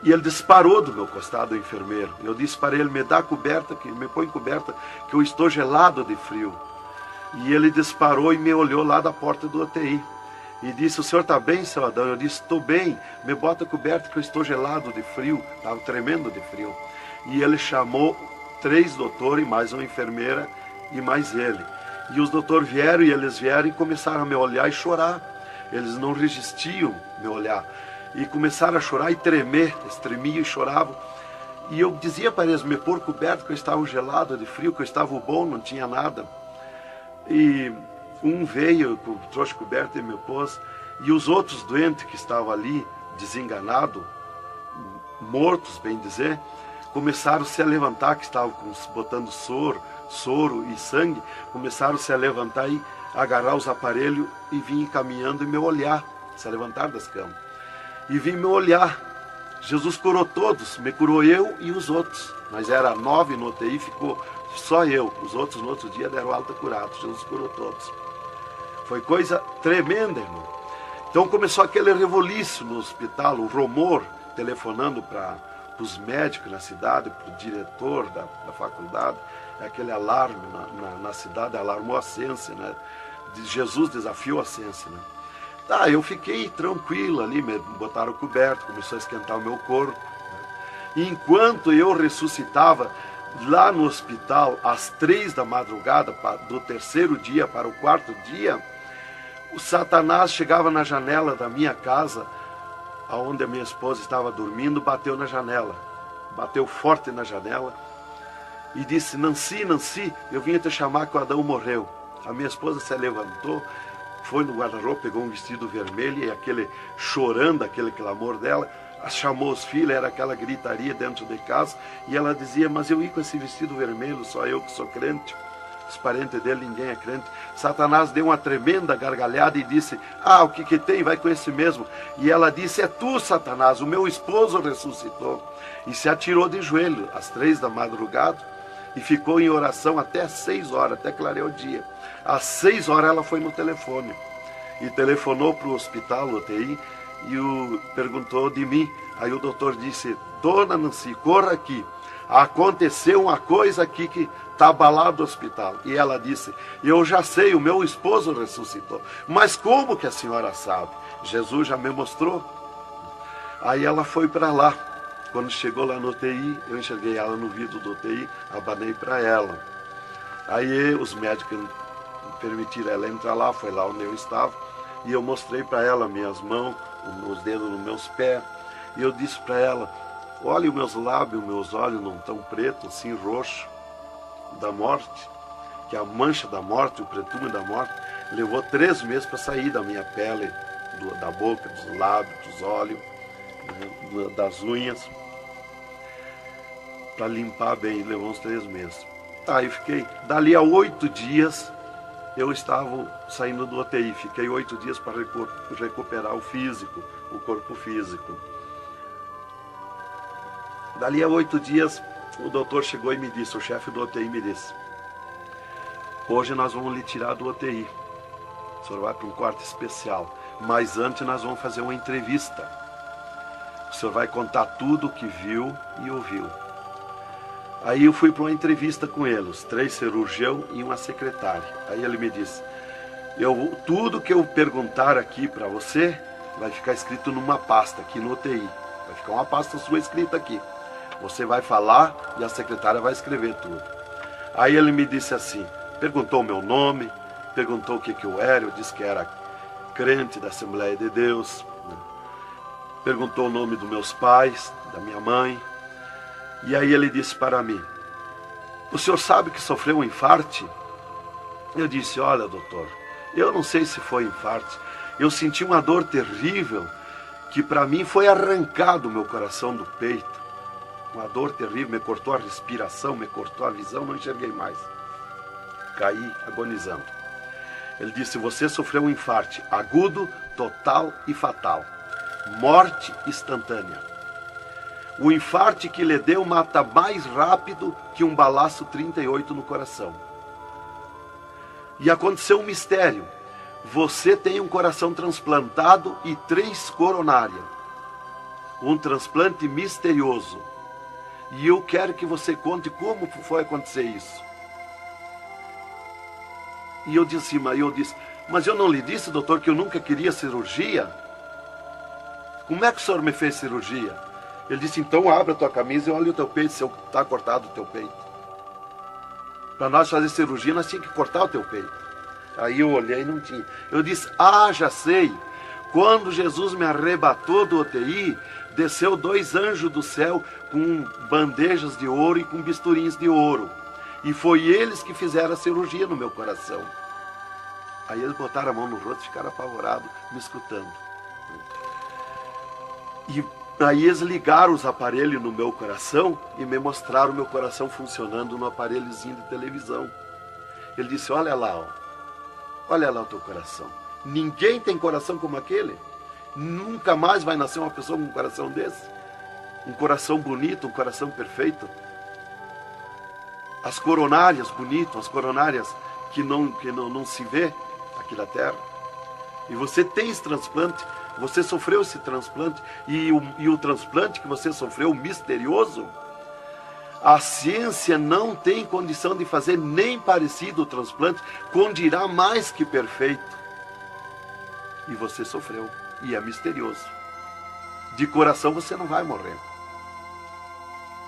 ele disparou do meu costado, o enfermeiro. Eu disse para ele, me dá coberta, me põe coberta, que eu estou gelado de frio. E ele disparou e me olhou lá da porta do UTI. E disse, o senhor está bem, seu Adão? Eu disse, estou bem, me bota coberta que eu estou gelado de frio. Estava tremendo de frio. E ele chamou 3 doutores, mais uma enfermeira e mais ele. E os doutores vieram, e eles vieram e começaram a me olhar e chorar. Eles não resistiam me olhar. E começaram a chorar e tremer, eles tremiam e choravam. E eu dizia para eles me pôr coberto, que eu estava gelado de frio, que eu estava bom, não tinha nada. E um veio, trouxe coberto e me pôs. E os outros doentes que estavam ali, desenganados, mortos, bem dizer, começaram a se levantar, que estavam botando soro e sangue, começaram a se levantar e agarrar os aparelhos e vir caminhando e me olhar, se levantar das camas. E vim me olhar. Jesus curou todos, me curou eu e os outros. Mas era 9 no UTI, ficou só eu. Os outros no outro dia deram alta curados. Jesus curou todos. Foi coisa tremenda, irmão. Então começou aquele revoluíço no hospital, o rumor, telefonando para os médicos na cidade, para o diretor da faculdade, aquele alarme na cidade, alarmou a ciência, né? Jesus desafiou a ciência, né? Tá, eu fiquei tranquilo ali, me botaram coberto, começou a esquentar o meu corpo, né? E enquanto eu ressuscitava lá no hospital, às 3 da madrugada, do 3º dia para o 4º dia, o Satanás chegava na janela da minha casa, onde a minha esposa estava dormindo, bateu na janela, bateu forte na janela, e disse, Nancy, Nancy, eu vim te chamar que o Adão morreu. A minha esposa se levantou, foi no guarda-roupa, pegou um vestido vermelho, e aquele chorando, aquele clamor dela, chamou os filhos, era aquela gritaria dentro de casa, e ela dizia, mas eu ia com esse vestido vermelho, só eu que sou crente, os parentes dele, ninguém é crente. Satanás deu uma tremenda gargalhada e disse, o que tem, vai com esse mesmo. E ela disse, é tu, Satanás, o meu esposo ressuscitou. E se atirou de joelho, às 3 da madrugada, e ficou em oração até às 6 horas, até clarear o dia. Às 6 horas ela foi no telefone, e telefonou para o hospital, UTI, e perguntou de mim. Aí o doutor disse, dona Nancy, corra aqui, aconteceu uma coisa aqui que está abalado o hospital. E ela disse, eu já sei, o meu esposo ressuscitou. Mas como que a senhora sabe? Jesus já me mostrou. Aí ela foi para lá. Quando chegou lá no UTI, eu enxerguei ela no vidro do UTI, abanei para ela. Aí os médicos permitiram ela entrar lá, foi lá onde eu estava, e eu mostrei para ela minhas mãos, os dedos nos meus pés, e eu disse para ela, olha os meus lábios, meus olhos não estão pretos, assim roxo, da morte, que a mancha da morte, o pretume da morte, levou 3 meses para sair da minha pele, da boca, dos lábios, dos olhos, das unhas, para limpar bem, levou uns 3 meses. Tá, eu fiquei, dali a 8 dias, eu estava saindo do UTI, fiquei 8 dias para recuperar o físico, o corpo físico. Dali a 8 dias, o doutor chegou e me disse, o chefe do UTI me disse, hoje nós vamos lhe tirar do UTI, o senhor vai para um quarto especial, mas antes nós vamos fazer uma entrevista. O senhor vai contar tudo o que viu e ouviu. Aí eu fui para uma entrevista com ele, os 3 cirurgiões e uma secretária. Aí ele me disse, tudo que eu perguntar aqui para você vai ficar escrito numa pasta aqui no UTI. Vai ficar uma pasta sua escrita aqui. Você vai falar e a secretária vai escrever tudo. Aí ele me disse assim, perguntou o meu nome, perguntou o que eu era, eu disse que era crente da Assembleia de Deus, né? Perguntou o nome dos meus pais, da minha mãe. E aí ele disse para mim, o senhor sabe que sofreu um infarte? Eu disse, olha doutor, eu não sei se foi infarte, eu senti uma dor terrível, que para mim foi arrancado o meu coração do peito. Uma dor terrível, me cortou a respiração, me cortou a visão, não enxerguei mais. Caí agonizando. Ele disse, você sofreu um infarte agudo, total e fatal. Morte instantânea. O infarte que lhe deu mata mais rápido que um balaço 38 no coração. E aconteceu um mistério. Você tem um coração transplantado e 3 coronárias. Um transplante misterioso. E eu quero que você conte como foi acontecer isso. E eu disse, mas eu não lhe disse, doutor, que eu nunca queria cirurgia? Como é que o senhor me fez cirurgia? Ele disse, então abre a tua camisa e olha o teu peito, se está cortado o teu peito. Para nós fazer cirurgia, nós tínhamos que cortar o teu peito. Aí eu olhei e não tinha. Eu disse, já sei. Quando Jesus me arrebatou do UTI, desceu 2 anjos do céu com bandejas de ouro e com bisturins de ouro. E foi eles que fizeram a cirurgia no meu coração. Aí eles botaram a mão no rosto e ficaram apavorados, me escutando. E aí eles ligaram os aparelhos no meu coração e me mostraram o meu coração funcionando no aparelhozinho de televisão. Ele disse, olha lá o teu coração. Ninguém tem coração como aquele. Nunca mais vai nascer uma pessoa com um coração desse. Um coração bonito, um coração perfeito. As coronárias bonitas, as coronárias que não se vê aqui na terra. E você tem esse transplante, você sofreu esse transplante, e o transplante que você sofreu, misterioso, a ciência não tem condição de fazer nem parecido o transplante, com dirá mais que perfeito. E você sofreu, e é misterioso. De coração você não vai morrer.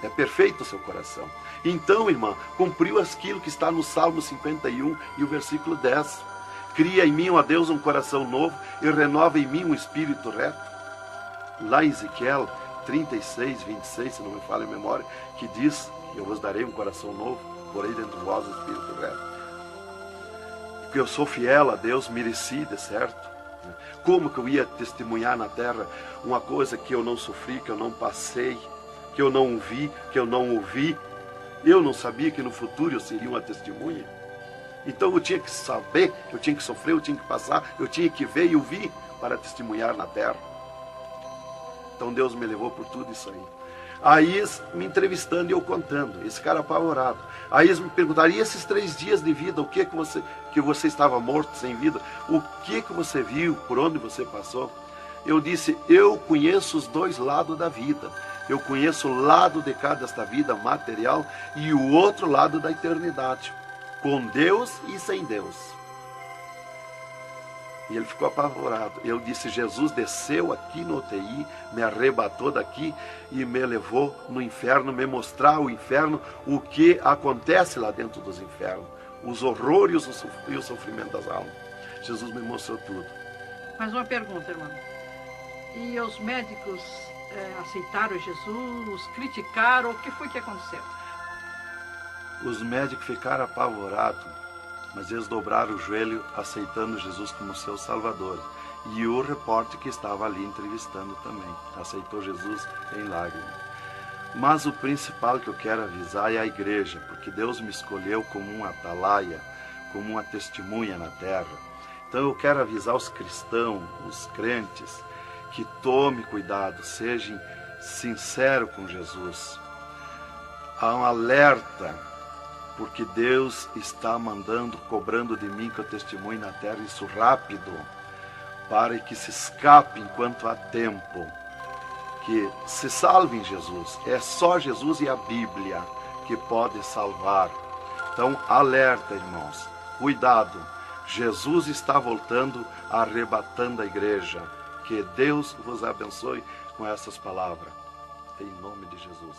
É perfeito o seu coração. Então, irmã, cumpriu aquilo que está no Salmo 51 e o versículo 10. Cria em mim, ó Deus, um coração novo e renova em mim um espírito reto. Lá em Ezequiel 36, 26, se não me falha a memória, que diz, eu vos darei um coração novo, porei dentro de vós o espírito reto. Porque eu sou fiel a Deus, mereci, de certo. Como que eu ia testemunhar na terra uma coisa que eu não sofri, que eu não passei, que eu não vi, que eu não ouvi? Eu não sabia que no futuro eu seria uma testemunha. Então eu tinha que saber, eu tinha que sofrer, eu tinha que passar, eu tinha que ver e ouvir para testemunhar na terra. Então Deus me levou por tudo isso aí. Aí eles me entrevistando e eu contando, esse cara apavorado. Aí eles me perguntaram, e esses 3 dias de vida, o que você estava morto, sem vida? O que você viu, por onde você passou? Eu disse, eu conheço os 2 lados da vida. Eu conheço o lado de cá desta vida material e o outro lado da eternidade. Com Deus e sem Deus. E ele ficou apavorado. Eu disse, Jesus desceu aqui no UTI, me arrebatou daqui e me levou no inferno, me mostrar o inferno, o que acontece lá dentro dos infernos, os horrores e o sofrimento das almas. Jesus me mostrou tudo. Mais uma pergunta, irmão. E os médicos aceitaram Jesus, criticaram, o que foi que aconteceu? Os médicos ficaram apavorados, mas eles dobraram o joelho aceitando Jesus como seu Salvador. E o repórter que estava ali entrevistando também aceitou Jesus em lágrimas. Mas o principal que eu quero avisar é a igreja, porque Deus me escolheu como uma atalaia, como uma testemunha na terra. Então eu quero avisar os cristãos, os crentes, que tome cuidado, seja sincero com Jesus. Há um alerta, porque Deus está cobrando de mim que eu testemunhe na terra isso rápido, para que se escape enquanto há tempo, que se salve em Jesus. É só Jesus e a Bíblia que pode salvar. Então, alerta, irmãos, cuidado, Jesus está voltando, arrebatando a igreja. Que Deus vos abençoe com essas palavras. Em nome de Jesus.